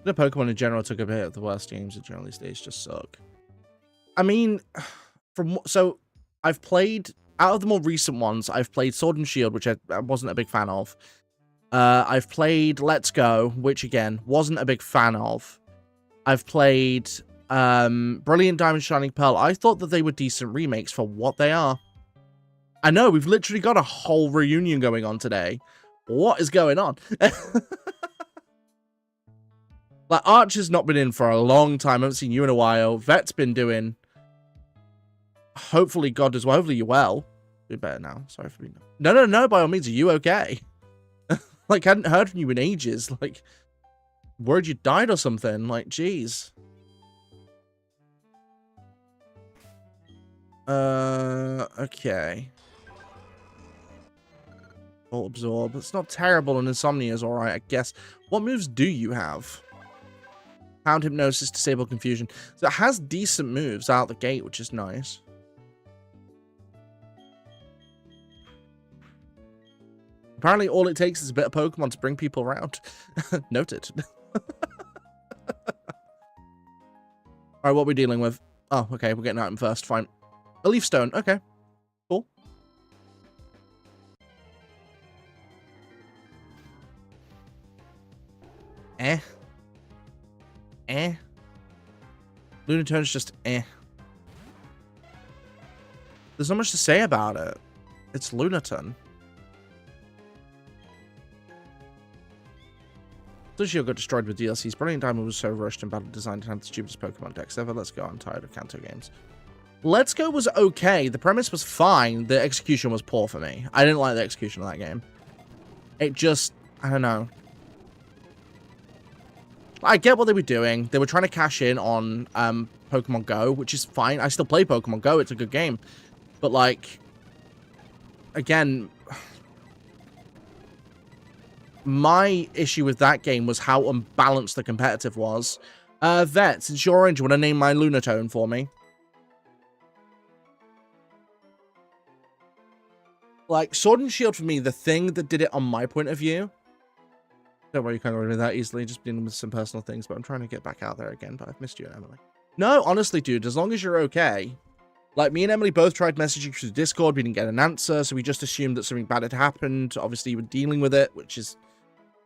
The Pokemon in general took a bit of the worst games at generally stage just suck. I mean, so I've played, out of the more recent ones, I've played Sword and Shield, which I wasn't a big fan of. I've played Let's Go, which again, wasn't a big fan of. I've played Brilliant Diamond Shining Pearl. I thought that they were decent remakes for what they are. I know, we've literally got a whole reunion going on today. What is going on? Like, Arch has not been in for a long time. I haven't seen you in a while. Vet's been doing... Hopefully God as well. Hopefully you're well. You're better now. Sorry for being... No, by all means. Are you okay? Like, I hadn't heard from you in ages. Like, worried you died or something. Like, jeez. Okay. Bolt Absorb. It's not terrible, and Insomnia is alright, I guess. What moves do you have? Pound Hypnosis, Disable Confusion. So it has decent moves out the gate, which is nice. Apparently all it takes is a bit of Pokemon to bring people around. Noted. Alright, what are we dealing with? Oh, okay, we're getting out first. Fine. A Leaf Stone. Okay. Cool. Lunatone's just There's not much to say about it. It's Lunatone. Shield got destroyed with DLCs. Brilliant Diamond was so rushed and battle designed to have the stupidest Pokemon decks ever. Let's go. I'm tired of Kanto games. Let's Go was okay. The premise was fine. The execution was poor for me. I didn't like the execution of that game. It just, I don't know. I get what they were doing. They were trying to cash in on Pokemon Go, which is fine. I still play Pokemon Go. It's a good game. But, like, again, my issue with that game was how unbalanced the competitive was. Vet, since you're in, do you want to name my Lunatone for me? Like, Sword and Shield for me, the thing that did it on my point of view. Don't worry, you can't remember that easily. Just dealing with some personal things, but I'm trying to get back out there again. But I've missed you, Emily. No, honestly, dude, as long as you're okay. Like, me and Emily both tried messaging through Discord. We didn't get an answer, so we just assumed that something bad had happened. Obviously, you were dealing with it, which is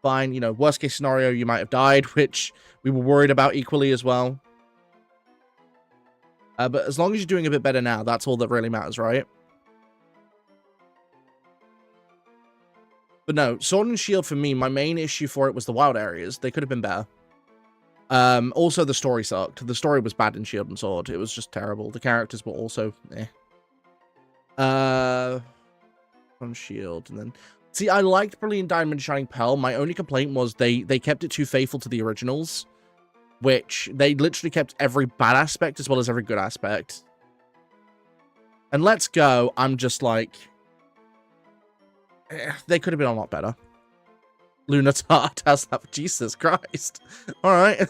fine. You know, worst case scenario, you might have died, which we were worried about equally as well. But as long as you're doing a bit better now, that's all that really matters, right? But no, Sword and Shield for me, my main issue for it was the wild areas. They could have been better. Also, the story sucked. The story was bad in Shield and Sword. It was just terrible. The characters were also on Shield, and then see, I liked Brilliant Diamond, Shining Pearl. My only complaint was they kept it too faithful to the originals, which they literally kept every bad aspect as well as every good aspect. And Let's Go, I'm just like, they could have been a lot better. Lunatard has that. Jesus Christ. All right.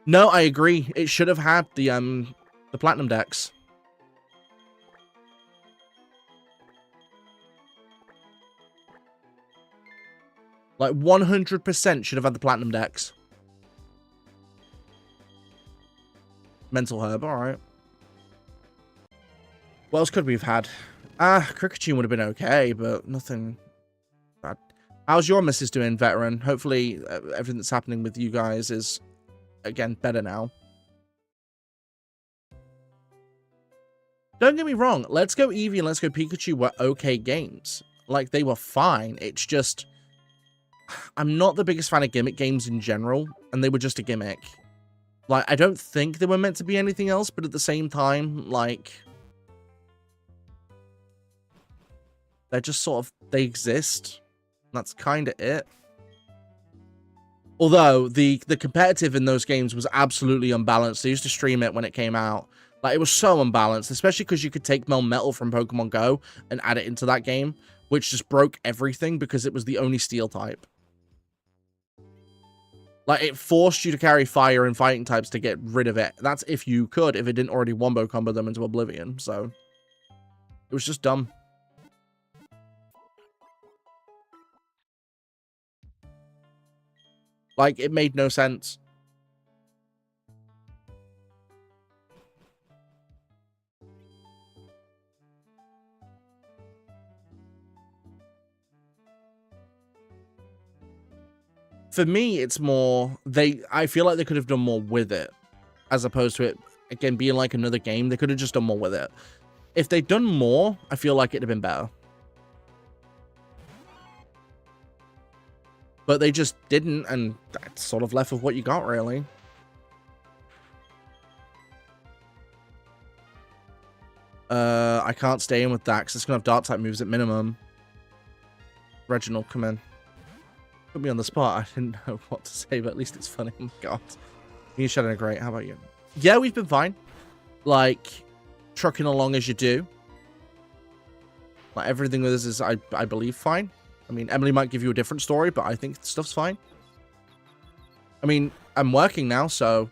No, I agree. It should have had the platinum decks. Like 100% should have had the platinum decks. Mental Herb, all right. What else could we have had? Cricketune would have been okay, but nothing bad. How's your missus doing, Veteran? Hopefully everything that's happening with you guys is, again, better now. Don't get me wrong. Let's Go Eevee and Let's Go Pikachu were okay games. Like, they were fine. It's just, I'm not the biggest fan of gimmick games in general, and they were just a gimmick. Like, I don't think they were meant to be anything else, but at the same time, like, they're just sort of, they exist. That's kind of it. Although, the competitive in those games was absolutely unbalanced. I used to stream it when it came out. Like, it was so unbalanced, especially because you could take Melmetal from Pokemon Go and add it into that game, which just broke everything because it was the only steel type. Like, it forced you to carry fire and fighting types to get rid of it. That's if you could, if it didn't already wombo combo them into oblivion. So, it was just dumb. Like, it made no sense. For me, it's more, I feel like they could have done more with it, as opposed to it, again, being like another game. They could have just done more with it. If they'd done more, I feel like it'd have been better. But they just didn't, and that's sort of left with what you got, really. I can't stay in with that, because it's going to have Dark-type moves at minimum. Reginald, come in. Put me on the spot. I didn't know what to say, but at least it's funny. Oh my god. You shouldn't great. How about you? Yeah, we've been fine. Like, trucking along as you do. Like, everything with us is, I believe, fine. I mean, Emily might give you a different story, but I think stuff's fine. I mean, I'm working now, so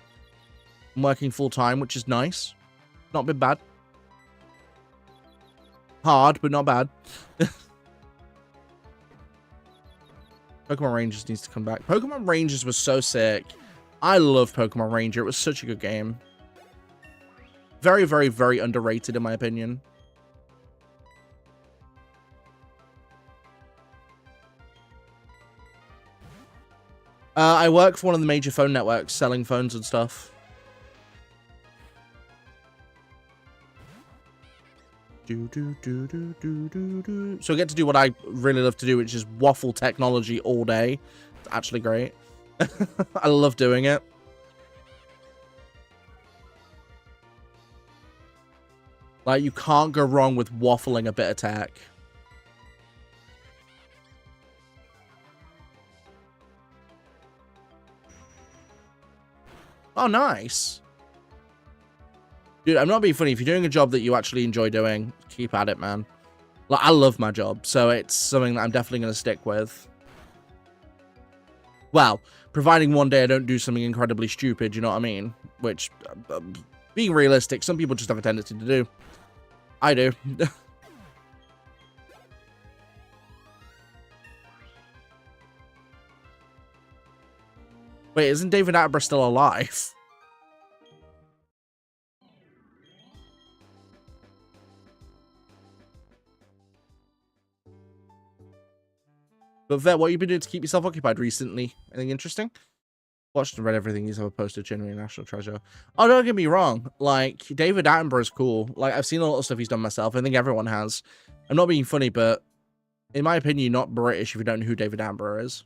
I'm working full-time, which is nice. Not been bad. Hard, but not bad. Pokemon Rangers needs to come back. Pokemon Rangers was so sick. I love Pokemon Ranger. It was such a good game. Very, very, very underrated, in my opinion. I work for one of the major phone networks, selling phones and stuff. So I get to do what I really love to do, which is waffle technology all day. It's actually great. I love doing it. Like, you can't go wrong with waffling a bit of tech. Oh, nice. Dude, I'm not being funny. If you're doing a job that you actually enjoy doing, keep at it, man. Like, I love my job, so it's something that I'm definitely going to stick with. Well, providing one day I don't do something incredibly stupid, you know what I mean? Which, being realistic, some people just have a tendency to do. I do. Wait, isn't David Attenborough still alive? But Vet, what have you been doing to keep yourself occupied recently? Anything interesting? Watched and read everything he's ever posted. Genuinely national treasure. Oh, don't get me wrong. Like, David Attenborough is cool. Like, I've seen a lot of stuff he's done myself. I think everyone has. I'm not being funny, but in my opinion, you're not British if you don't know who David Attenborough is.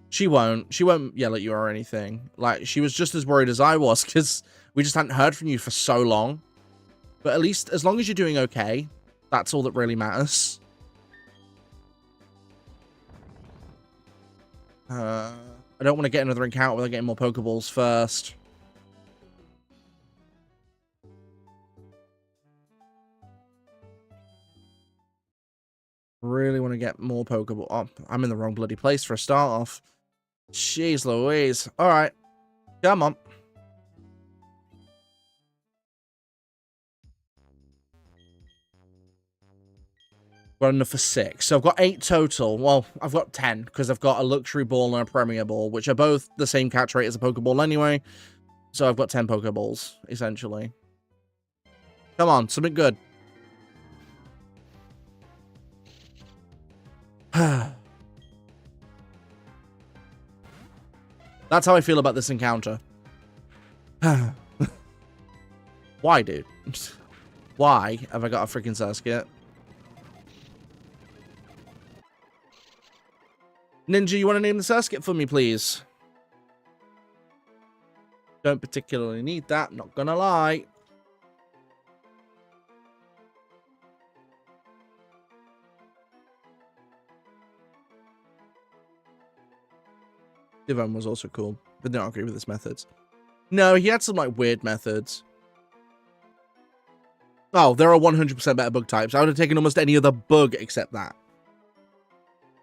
She won't yell at you or anything. Like, she was just as worried as I was because we just hadn't heard from you for so long. But at least, as long as you're doing okay, that's all that really matters. I don't want to get another encounter without getting more Pokeballs first. Really want to get more Pokeball. Oh, I'm in the wrong bloody place for a start off. Jeez Louise. Alright. Come on. Got enough for 6. So I've got 8 total. Well, I've got 10 because I've got a Luxury Ball and a Premier Ball, which are both the same catch rate as a Pokeball anyway. So I've got 10 Pokeballs, essentially. Come on, something good. That's how I feel about this encounter. Why, dude? Why have I got a freaking Surskit? Ninja, you want to name the Surskit for me, please? Don't particularly need that, not gonna lie. Divine was also cool, but don't agree with his methods. No, he had some, like, weird methods. Oh, there are 100% better bug types. I would have taken almost any other bug except that.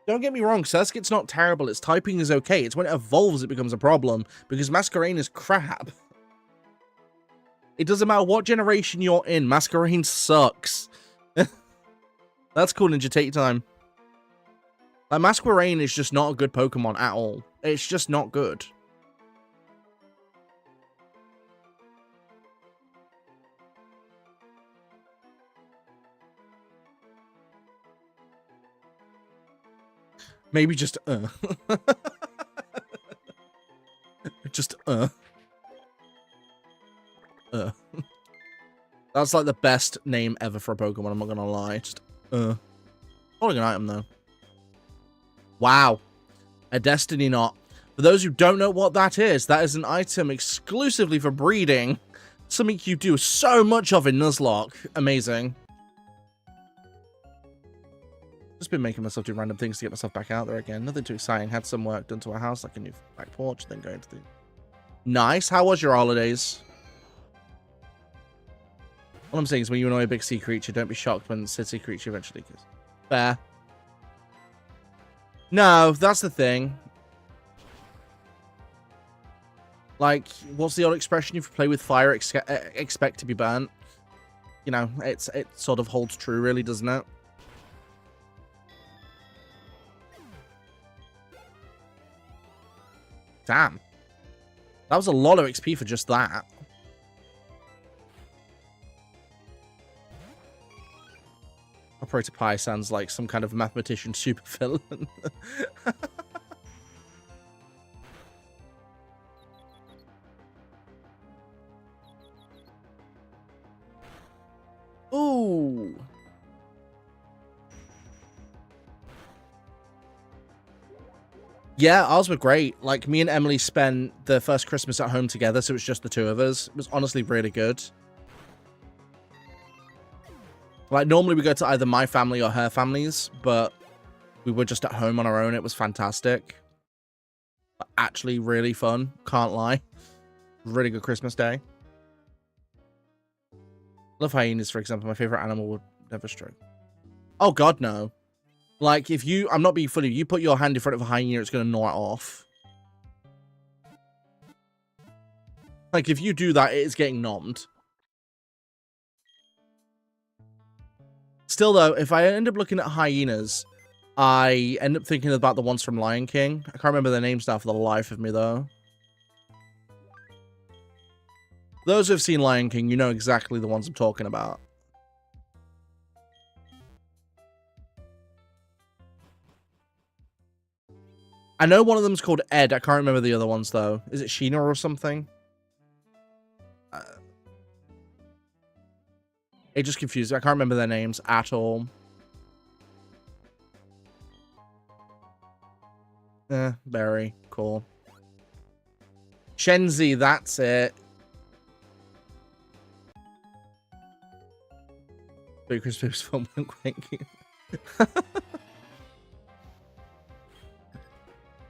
Don't get me wrong, Surskit's not terrible. Its typing is okay. It's when it evolves it becomes a problem, because Masquerain is crap. It doesn't matter what generation you're in, Masquerain sucks. That's cool, Ninja. Take your time. Like, Masquerain is just not a good Pokemon at all. It's just not good. Maybe just, Just, That's like the best name ever for a Pokemon, I'm not gonna lie. Just, Holding an item, though. Wow. A Destiny Knot. For those who don't know what that is an item exclusively for breeding. Something you do so much of in Nuzlocke. Amazing. Just been making myself do random things to get myself back out there again. Nothing too exciting. Had some work done to our house, like a new back porch, then going to the... Nice. How was your holidays? All I'm saying is when you annoy a big sea creature, don't be shocked when the city creature eventually goes. Fair. No, that's the thing. Like, what's the old expression? If you play with fire, expect to be burnt. You know, it sort of holds true, really, doesn't it? Damn. That was a lot of XP for just that. Operator Pi sounds like some kind of mathematician supervillain. Ooh. Yeah, ours were great. Like, me and Emily spent the first Christmas at home together, so it was just the two of us. It was honestly really good. Like, normally we go to either my family or her families, but we were just at home on our own. It was fantastic. Actually, really fun. Can't lie. Really good Christmas day. Love hyenas, for example. My favorite animal would never stroke. Oh, God, no. Like, if you... I'm not being funny. If you put your hand in front of a hyena, it's going to gnaw it off. Like, if you do that, it is getting nommed. Still, though, if I end up looking at hyenas, I end up thinking about the ones from Lion King. I can't remember their names now for the life of me, though. Those who have seen Lion King, you know exactly the ones I'm talking about. I know one of them's called Ed. I can't remember the other ones, though. Is it Sheena or something? It just confused me. I can't remember their names at all. Very cool. Shenzi, that's it. Big Christmas film, thank you.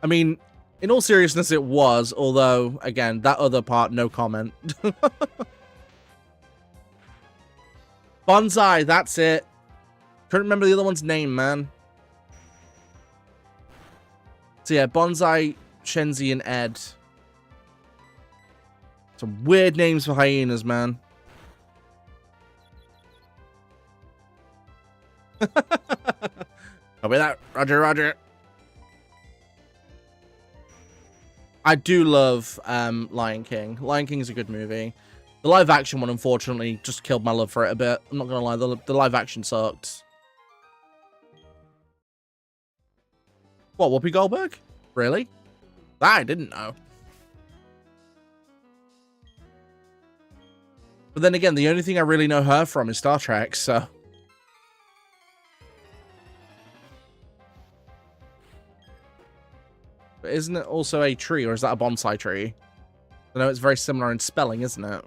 I mean, in all seriousness, it was, although, again, that other part, no comment. Bonsai, that's it. Couldn't remember the other one's name, man. So yeah, Bonsai, Shenzi, and Ed. Some weird names for hyenas, man. Copy that. Roger, roger. I do love Lion King. Lion King is a good movie. The live action one, unfortunately, just killed my love for it a bit. I'm not gonna lie, the live action sucked. What, Whoopi Goldberg? Really? That I didn't know. But then again, the only thing I really know her from is Star Trek, so... But isn't it also a tree, or is that a bonsai tree? I know it's very similar in spelling, isn't it?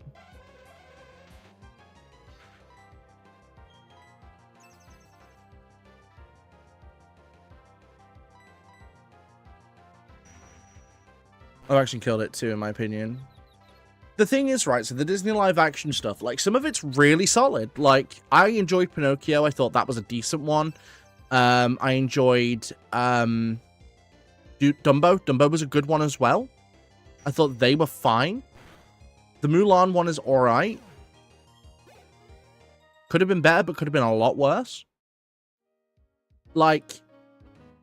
I've actually killed it too, in my opinion. The thing is, right, so the Disney live action stuff, like, some of it's really solid. Like, I enjoyed Pinocchio. I thought that was a decent one. I enjoyed Dumbo. Dumbo was a good one as well. I thought they were fine. The Mulan one is alright. Could have been better, but could have been a lot worse. Like,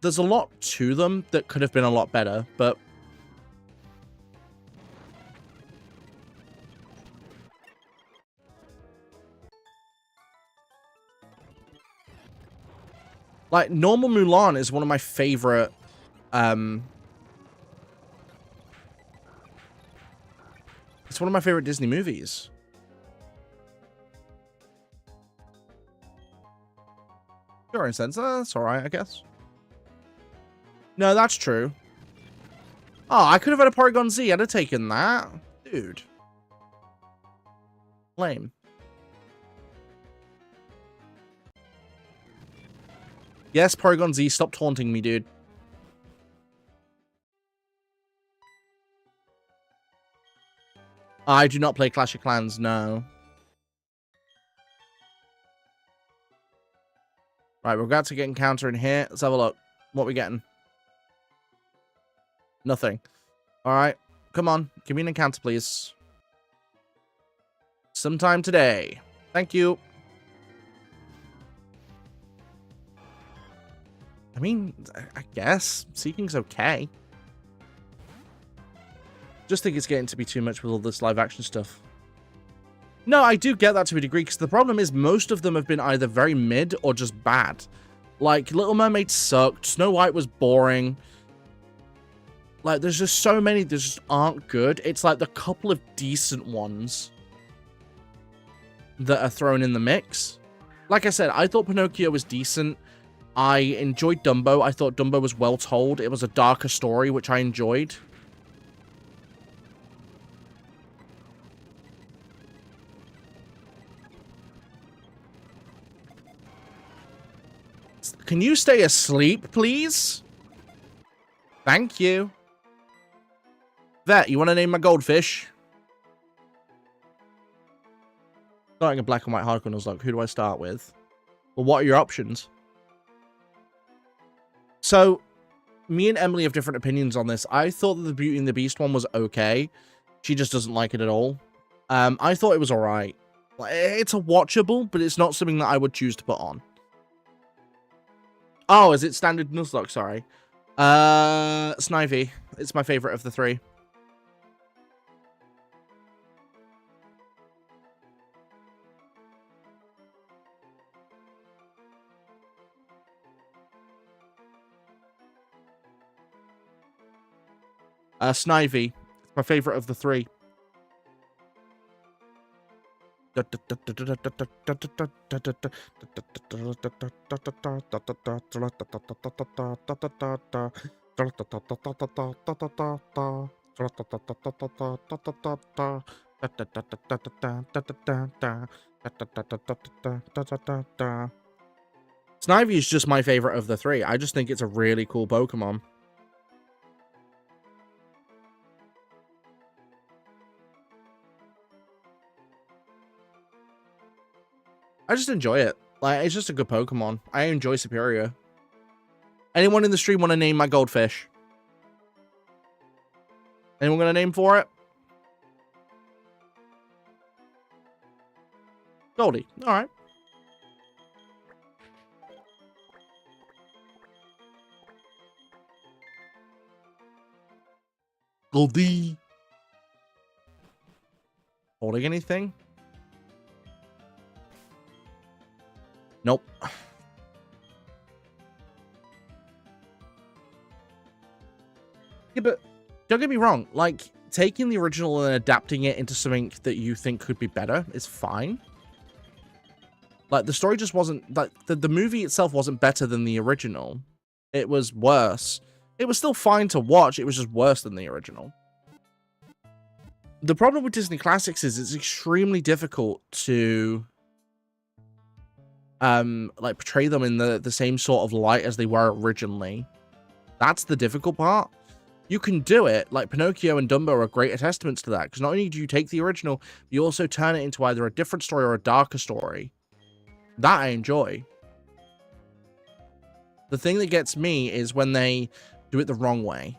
there's a lot to them that could have been a lot better, but... Like, normal Mulan is one of my favorite, it's one of my favorite Disney movies. Sure, in a sense, that's alright, I guess. No, that's true. Oh, I could have had a Porygon Z. I'd have taken that. Dude. Lame. Yes, Porygon Z, stop taunting me, dude. I do not play Clash of Clans, no. Right, we're about to get encounter in here. Let's have a look. What are we getting? Nothing. Alright, come on. Give me an encounter, please. Sometime today. Thank you. I mean, I guess. Seeking's okay. Just think it's getting to be too much with all this live action stuff. No, I do get that to a degree, because the problem is most of them have been either very mid or just bad. Like, Little Mermaid sucked. Snow White was boring. Like, there's just so many that just aren't good. It's like the couple of decent ones that are thrown in the mix. Like I said, I thought Pinocchio was decent. I enjoyed Dumbo. I thought Dumbo was well told. It was a darker story, which I enjoyed. Can you stay asleep, please? Thank you. Vet, you want to name my goldfish? Starting a black and white hardcore Nuzlocke. Who do I start with? Well, what are your options? So, me and Emily have different opinions on this. I thought that the Beauty and the Beast one was okay. She just doesn't like it at all. I thought it was alright. It's a watchable, but it's not something that I would choose to put on. Oh, is it standard Nuzlocke? Sorry. Snivy. It's my favorite of the three. Snivy. It's my favorite of the three. Snivy is just my favorite of the three. I just think it's a really cool Pokemon. I just enjoy it. Like, it's just a good Pokemon. I enjoy Superior. Anyone in the stream want to name my goldfish? Anyone got a name for it? Goldie. All right. Goldie. Holding anything? Nope. Yeah, but don't get me wrong. Like, taking the original and adapting it into something that you think could be better is fine. Like, the story just wasn't... Like, the movie itself wasn't better than the original. It was worse. It was still fine to watch. It was just worse than the original. The problem with Disney Classics is it's extremely difficult to... like, portray them in the same sort of light as they were originally. That's the difficult part. You can do it. Like, Pinocchio and Dumbo are great testaments to that, because not only do you take the original, you also turn it into either a different story or a darker story. That I enjoy. The thing that gets me is when they do it the wrong way.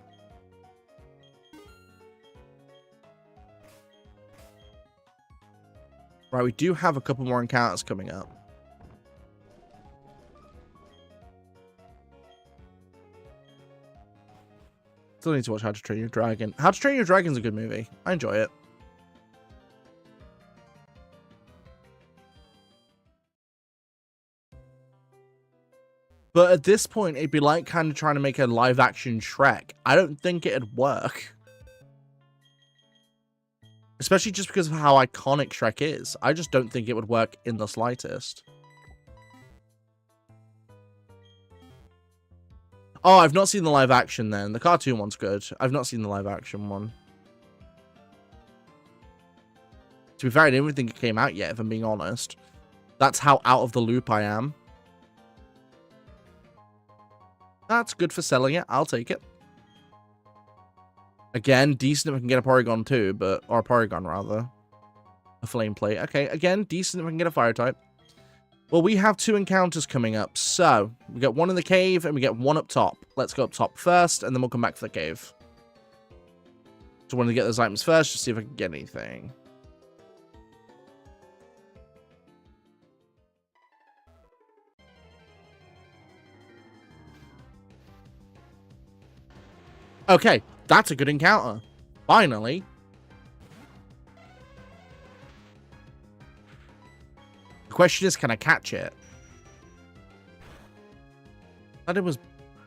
Right, we do have a couple more encounters coming up. Still need to watch How to Train Your Dragon. How to Train Your Dragon is a good movie. I enjoy it. But at this point, it'd be like kind of trying to make a live-action Shrek. I don't think it'd work. Especially just because of how iconic Shrek is. I just don't think it would work in the slightest. Oh, I've not seen the live action then. The cartoon one's good. I've not seen the live action one. To be fair, I didn't even think it came out yet, if I'm being honest. That's how out of the loop I am. That's good for selling it. I'll take it. Again, decent if I can get a Porygon too, but... Or a Porygon, rather. A Flame Plate. Okay, again, decent if I can get a Fire type. Well, we have 2 encounters coming up. So, we get one in the cave and we get one up top. Let's go up top first, and then we'll come back for the cave. So, I wanted to get those items first, just see if I can get anything. Okay, that's a good encounter. Finally. The question is, can I catch it? I thought it was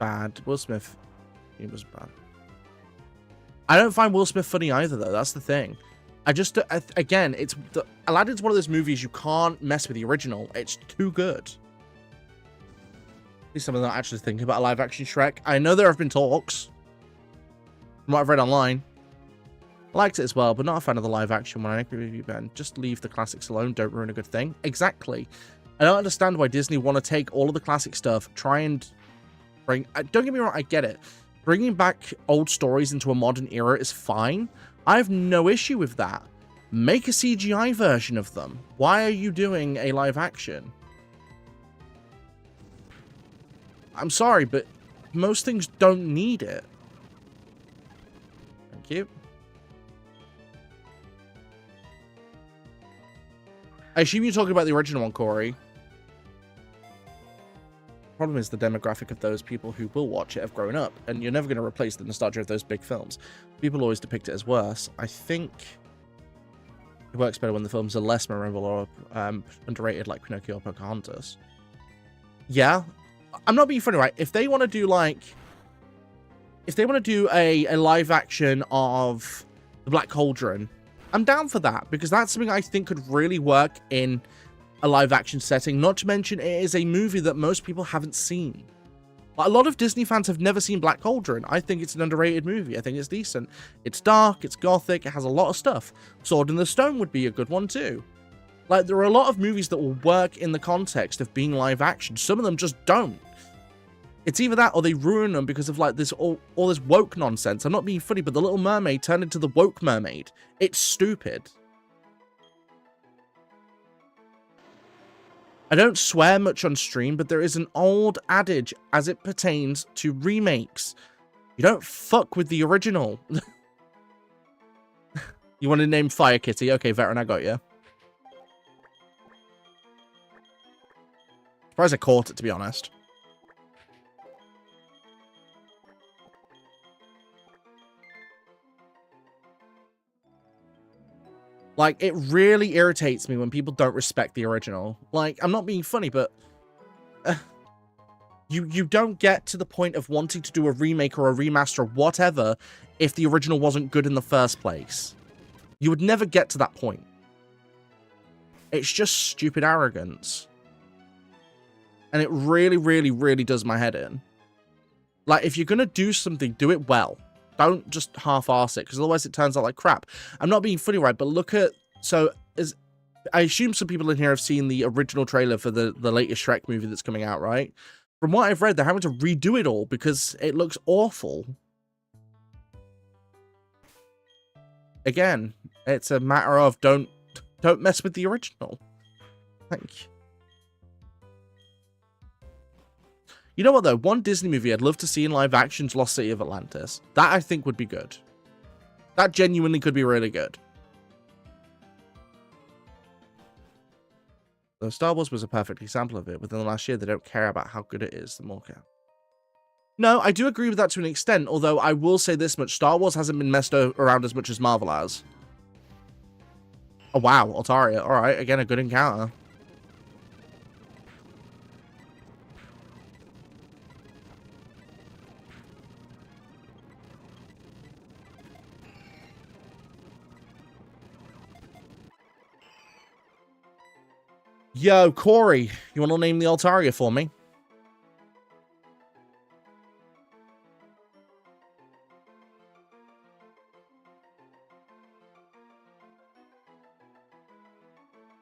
bad. Will Smith, he was bad. I don't find Will Smith funny either, though. That's the thing. Again, Aladdin's one of those movies you can't mess with the original. It's too good. At least I'm not actually thinking about a live action Shrek. I know there have been talks from what I've read online. I liked it as well, but not a fan of the live action one. I agree with you, Ben. Just leave the classics alone. Don't ruin a good thing. Exactly. I don't understand why Disney want to take all of the classic stuff, try and bring... Don't get me wrong, I get it. Bringing back old stories into a modern era is fine. I have no issue with that. Make a CGI version of them. Why are you doing a live action? I'm sorry, but most things don't need it. Thank you. I assume you're talking about the original one, Corey. Problem is the demographic of those people who will watch it have grown up, and you're never going to replace the nostalgia of those big films. People always depict it as worse. I think it works better when the films are less memorable or underrated, like Pinocchio or Pocahontas. Yeah, I'm not being funny, right? If they want to do like, if they want to do a live action of The Black Cauldron, I'm down for that, because that's something I think could really work in a live action setting. Not to mention, it is a movie that most people haven't seen. A lot of Disney fans have never seen Black Cauldron. I think it's an underrated movie. I think it's decent. It's dark, it's gothic, it has a lot of stuff. Sword in the Stone would be a good one too. Like, there are a lot of movies that will work in the context of being live action. Some of them just don't. It's either that or they ruin them because of like this all this woke nonsense. I'm not being funny, but The Little Mermaid turned into the woke mermaid. It's stupid. I don't swear much on stream, but there is an old adage as it pertains to remakes. You don't fuck with the original. You want to name Fire Kitty? Okay, veteran, I got you. Surprised I caught it, to be honest. Like, it really irritates me when people don't respect the original. Like, I'm not being funny, but you don't get to the point of wanting to do a remake or a remaster or whatever if the original wasn't good in the first place. You would never get to that point. It's just stupid arrogance. And it really, really, really does my head in. Like, if you're going to do something, do it well. Don't just half-arse it, because otherwise it turns out like crap. I'm not being funny, right? But look at... So, I assume some people in here have seen the original trailer for the latest Shrek movie that's coming out, right? From what I've read, they're having to redo it all because it looks awful. Again, it's a matter of don't mess with the original. Thank you. You know what, though? One Disney movie I'd love to see in live action's Lost City of Atlantis. That, I think, would be good. That genuinely could be really good. Though Star Wars was a perfect example of it. Within the last year, they don't care about how good it is, the more care. No, I do agree with that to an extent, although I will say this much. Star Wars hasn't been messed around as much as Marvel has. Oh, wow. Altaria. All right. Again, a good encounter. Yo, Corey, you want to name the Altaria for me?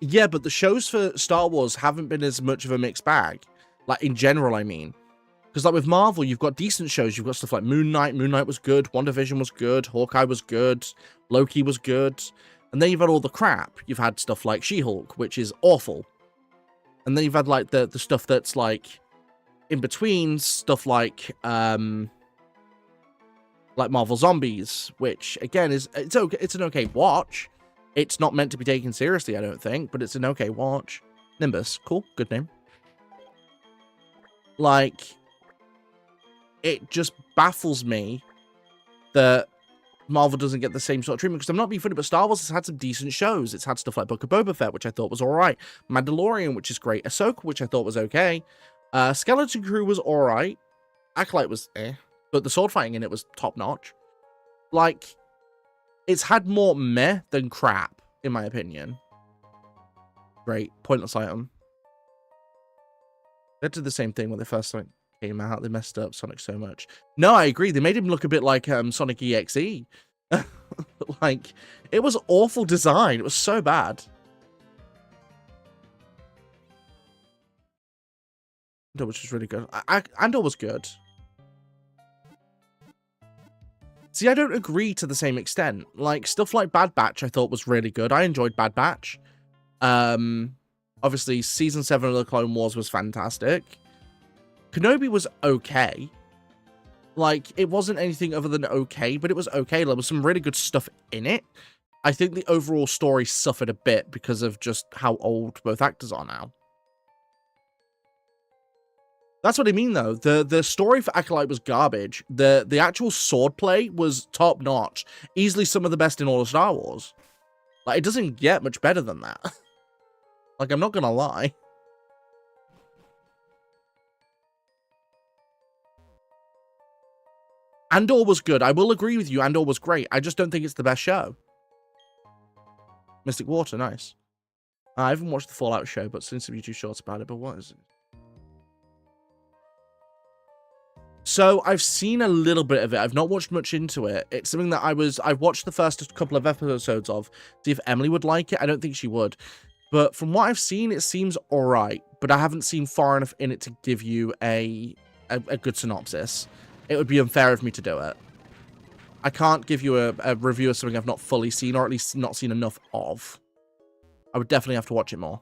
Yeah, but the shows for Star Wars haven't been as much of a mixed bag. Like, in general, I mean. Because, like, with Marvel, you've got decent shows. You've got stuff like Moon Knight. Moon Knight was good. WandaVision was good. Hawkeye was good. Loki was good. And then you've had all the crap. You've had stuff like She-Hulk, which is awful. And then you've had, like, the stuff that's, like, in between. Stuff like Marvel Zombies, which, again, it's okay. It's an okay watch. It's not meant to be taken seriously, I don't think, but it's an okay watch. Nimbus, cool, good name. Like, it just baffles me that Marvel doesn't get the same sort of treatment, because I'm not being funny, but Star Wars has had some decent shows. It's had stuff like Book of Boba Fett, which I thought was alright. Mandalorian, which is great. Ahsoka, which I thought was okay. Skeleton Crew was alright. Acolyte was eh. But the sword fighting in it was top-notch. Like, it's had more meh than crap, in my opinion. Great. Pointless item. They did the same thing when they first started. came out, they messed up Sonic so much. No, I agree. They made him look a bit like Sonic EXE. Like, it was awful design. It was so bad. Andor, which was really good. Andor was good. See, I don't agree to the same extent. Like, stuff like Bad Batch I thought was really good. I enjoyed Bad Batch. Obviously, Season 7 of the Clone Wars was fantastic. Kenobi was okay. Like, it wasn't anything other than okay, but it was okay. There was some really good stuff in it. I think the overall story suffered a bit because of just how old both actors are now. That's what I mean, though. The story for Acolyte was garbage. The actual swordplay was top-notch. Easily some of the best in all of Star Wars. Like, it doesn't get much better than that. Like, I'm not gonna lie. Andor was good. I will agree with you. Andor was great. I just don't think it's the best show. Mystic Water, nice. I haven't watched the Fallout show, but since to be too short about it, but what is it? So I've seen a little bit of it. I've not watched much into it. It's something that I've watched the first couple of episodes of, see if Emily would like it. I don't think she would. But from what I've seen, it seems all right. But I haven't seen far enough in it to give you a good synopsis. It would be unfair of me to do it. I can't give you a review of something I've not fully seen, or at least not seen enough of. I would definitely have to watch it more.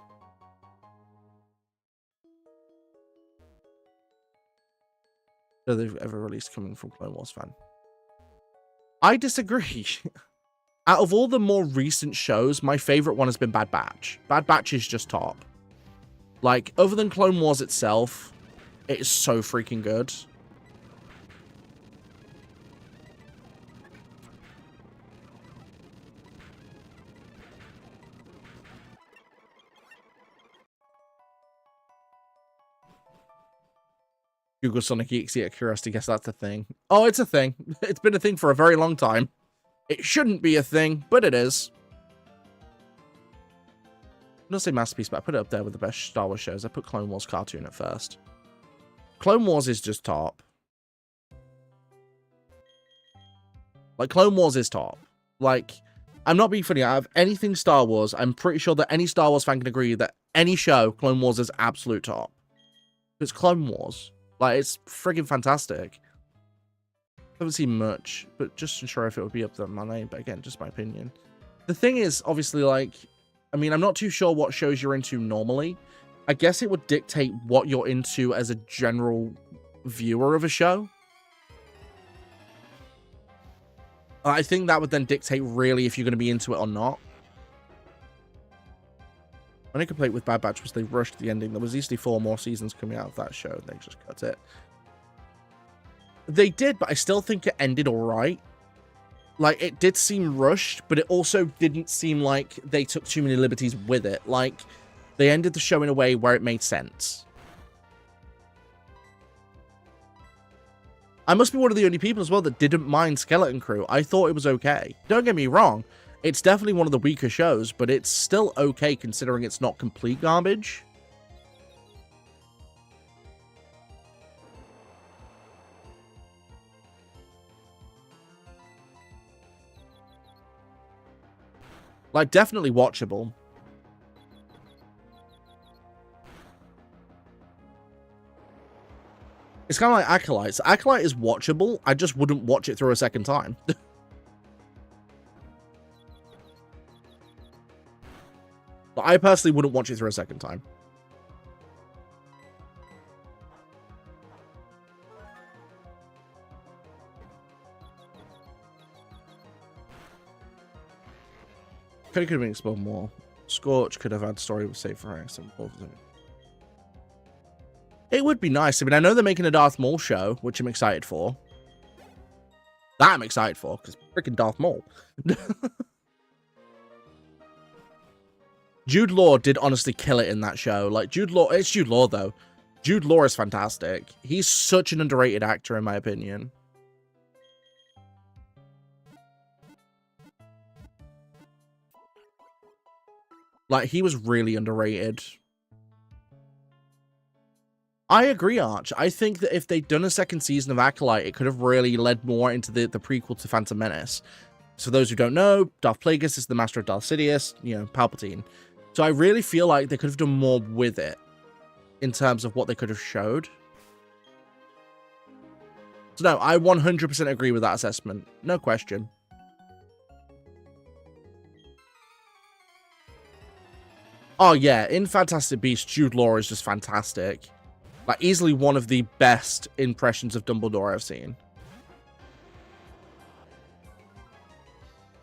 So they've ever released coming from Clone Wars fan. I disagree. Out of all the more recent shows, my favorite one has been Bad Batch. Bad Batch is just top. Like, other than Clone Wars itself, it is so freaking good. Google Sonic EXE at curiosity, guess that's a thing. Oh, it's a thing. It's been a thing for a very long time. It shouldn't be a thing, but it is. I'm not saying masterpiece, but I put it up there with the best Star Wars shows. I put Clone Wars cartoon at first. Clone Wars is just top. Like, Clone Wars is top. Like, I'm not being funny. Out of anything Star Wars, I'm pretty sure that any Star Wars fan can agree that any show, Clone Wars is absolute top. It's Clone Wars. Like, it's friggin' fantastic. Haven't seen much, but just unsure if it would be up there on my name. But again, just my opinion. The thing is, obviously, like, I mean, I'm not too sure what shows you're into normally. I guess it would dictate what you're into as a general viewer of a show. I think that would then dictate really if you're going to be into it or not. My only complaint with Bad Batch was they rushed the ending. There was easily 4 more seasons coming out of that show. They just cut it. They did, but I still think it ended all right. Like, it did seem rushed, but it also didn't seem like they took too many liberties with it. Like, they ended the show in a way where it made sense. I must be one of the only people as well that didn't mind Skeleton Crew. I thought it was okay. Don't get me wrong. It's definitely one of the weaker shows, but it's still okay considering it's not complete garbage. Like, definitely watchable. It's kind of like Acolyte. Acolyte is watchable. I just wouldn't watch it through a second time. But I personally wouldn't watch it through a second time. Could have been explored more. Scorch could have had story with safe for some. It would be nice. I mean, I know they're making a Darth Maul show, which I'm excited for. That I'm excited for, because freaking Darth Maul. Jude Law did honestly kill it in that show. Like, Jude Law, it's Jude Law, though. Jude Law is fantastic. He's such an underrated actor, in my opinion. Like, he was really underrated. I agree, Arch. I think that if they'd done a second season of Acolyte, it could have really led more into the prequel to Phantom Menace. So those who don't know, Darth Plagueis is the master of Darth Sidious, you know, Palpatine. So I really feel like they could have done more with it in terms of what they could have showed. So no, I 100% agree with that assessment. No question. Oh yeah, in Fantastic Beasts, Jude Law is just fantastic. Like, easily one of the best impressions of Dumbledore I've seen.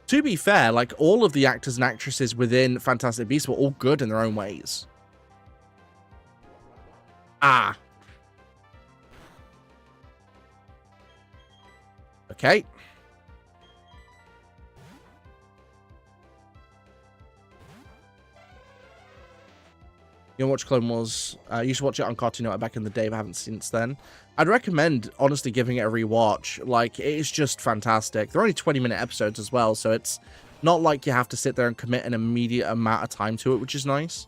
To be fair, like, all of the actors and actresses within Fantastic Beasts were all good in their own ways. Ah. Okay. You know, watch Clone Wars. I used to watch it on Cartoon Network back in the day, but I haven't since then. I'd recommend, honestly, giving it a rewatch. Like, it is just fantastic. They're only 20-minute episodes as well, so it's not like you have to sit there and commit an immediate amount of time to it, which is nice.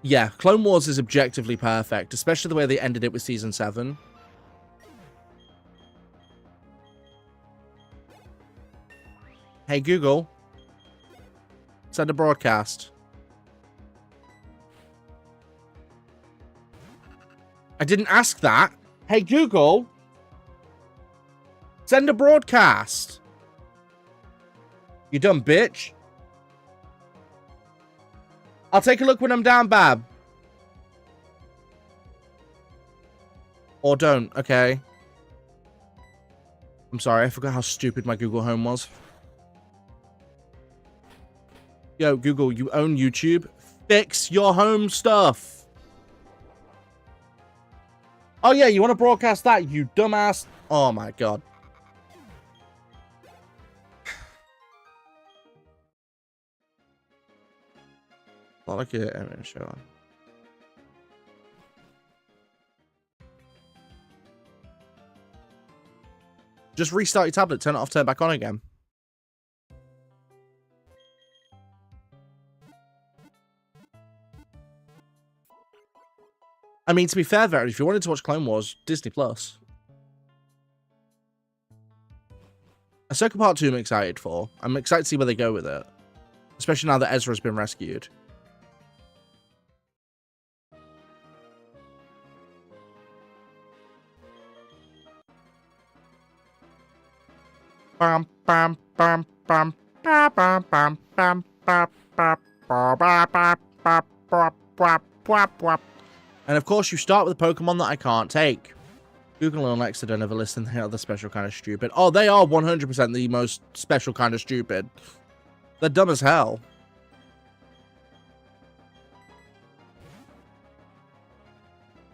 Yeah, Clone Wars is objectively perfect, especially the way they ended it with Season 7. Hey, Google. Send a broadcast. I didn't ask that. Hey, Google. Send a broadcast. You dumb bitch. I'll take a look when I'm down, Bab. Or don't, okay. I'm sorry, I forgot how stupid my Google Home was. Yo, Google, you own YouTube. Fix your home stuff. Oh, yeah, you want to broadcast that, you dumbass? Oh, my God. I like it. I'm going to show on. Just restart your tablet, turn it off, turn it back on again. I mean, to be fair, Vera, if you wanted to watch Clone Wars, Disney Plus. Ahsoka Part 2 I'm excited for. I'm excited to see where they go with it. Especially now that Ezra's been rescued. Bam, bam, bam, bam, bam, bam, bam, bam, bam, bam. And of course, you start with a Pokemon that I can't take. Google and Alexa don't ever listen. They are the special kind of stupid. Oh, they are 100% the most special kind of stupid. They're dumb as hell.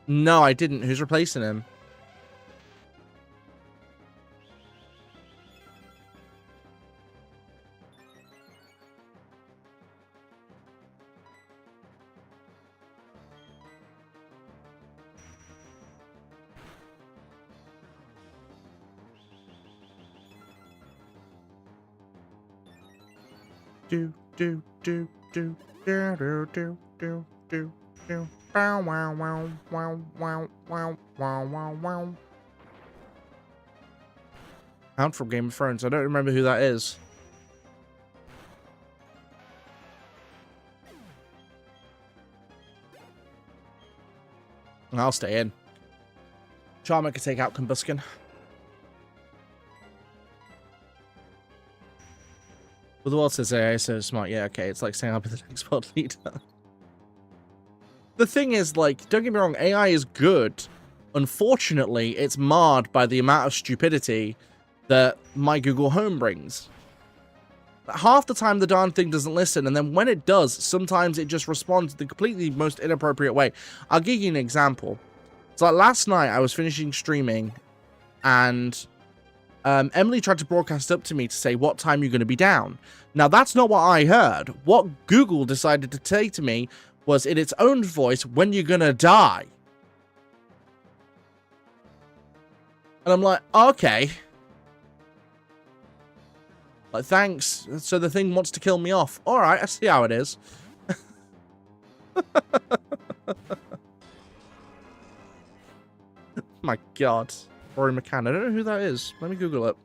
No, I didn't. Who's replacing him? Do do do do do do do do do do. Wow wow wow wow wow wow wow wow wow. Hound from Game of Thrones. I don't remember who that is. I'll stay in. Charmer could take out Combuskin. Well, the world says AI is so smart. Yeah, okay. It's like saying I'll be the next world leader. The thing is, like, don't get me wrong, AI is good. Unfortunately, it's marred by the amount of stupidity that my Google Home brings. Half the time, the darn thing doesn't listen, and then when it does, sometimes it just responds the completely most inappropriate way. I'll give you an example. So, like, last night, I was finishing streaming, and Emily tried to broadcast up to me to say what time you're going to be down. Now, that's not what I heard. What Google decided to say to me was in its own voice, when you're going to die. And I'm like, okay. Like, thanks. So the thing wants to kill me off. All right, I see how it is. My God. Rory McCann. I don't know who that is. Let me Google it.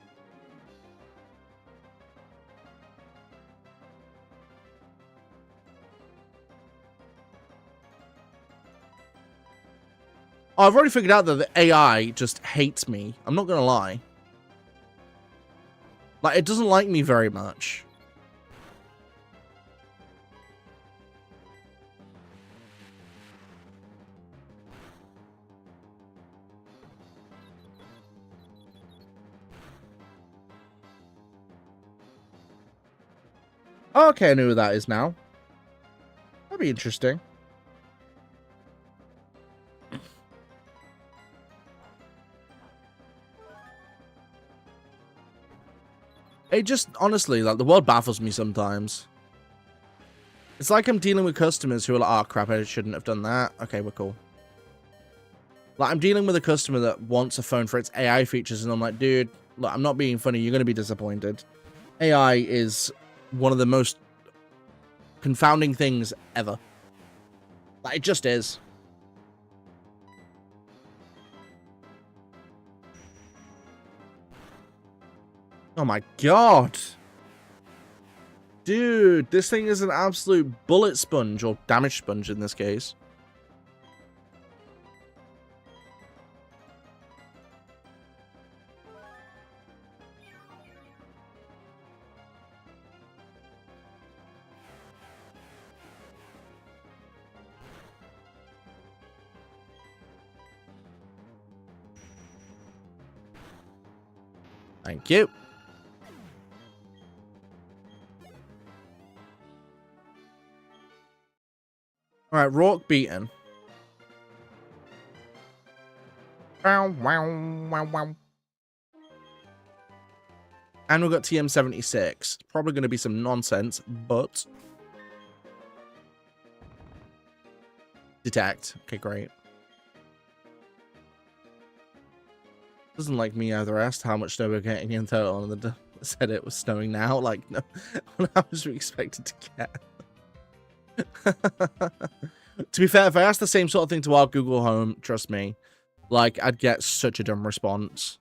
Oh, I've already figured out that the AI just hates me. I'm not going to lie. Like, it doesn't like me very much. Oh, okay, I know who that is now. That'd be interesting. It just, honestly, like, the world baffles me sometimes. It's like I'm dealing with customers who are like, oh, crap, I shouldn't have done that. Okay, we're cool. Like, I'm dealing with a customer that wants a phone for its AI features, and I'm like, dude, look, I'm not being funny. You're going to be disappointed. AI is one of the most confounding things ever. Like, it just is. Oh my God. Dude, this thing is an absolute bullet sponge, or damage sponge in this case. Thank you. All right, Rourke beaten. Wow, wow, wow, wow. And we've got TM76. Probably going to be some nonsense, but... Detect. Okay, great. Doesn't like me either. I asked how much snow we're getting in total, and the said it was snowing now. Like, no, how much we expected to get? To be fair, if I asked the same sort of thing to our Google Home, trust me, like, I'd get such a dumb response.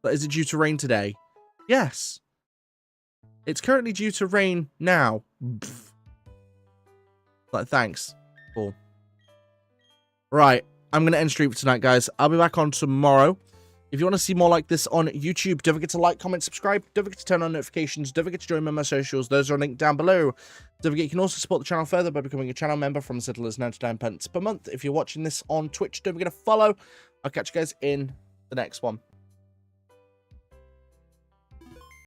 But is it due to rain today? Yes. It's currently due to rain now. Pfft. Like, thanks. Cool. Right. I'm going to end stream for tonight, guys. I'll be back on tomorrow. If you want to see more like this on YouTube, don't forget to like, comment, subscribe. Don't forget to turn on notifications. Don't forget to join my socials. Those are linked down below. Don't forget you can also support the channel further by becoming a channel member from as little as 99 pence per month. If you're watching this on Twitch, don't forget to follow. I'll catch you guys in the next one.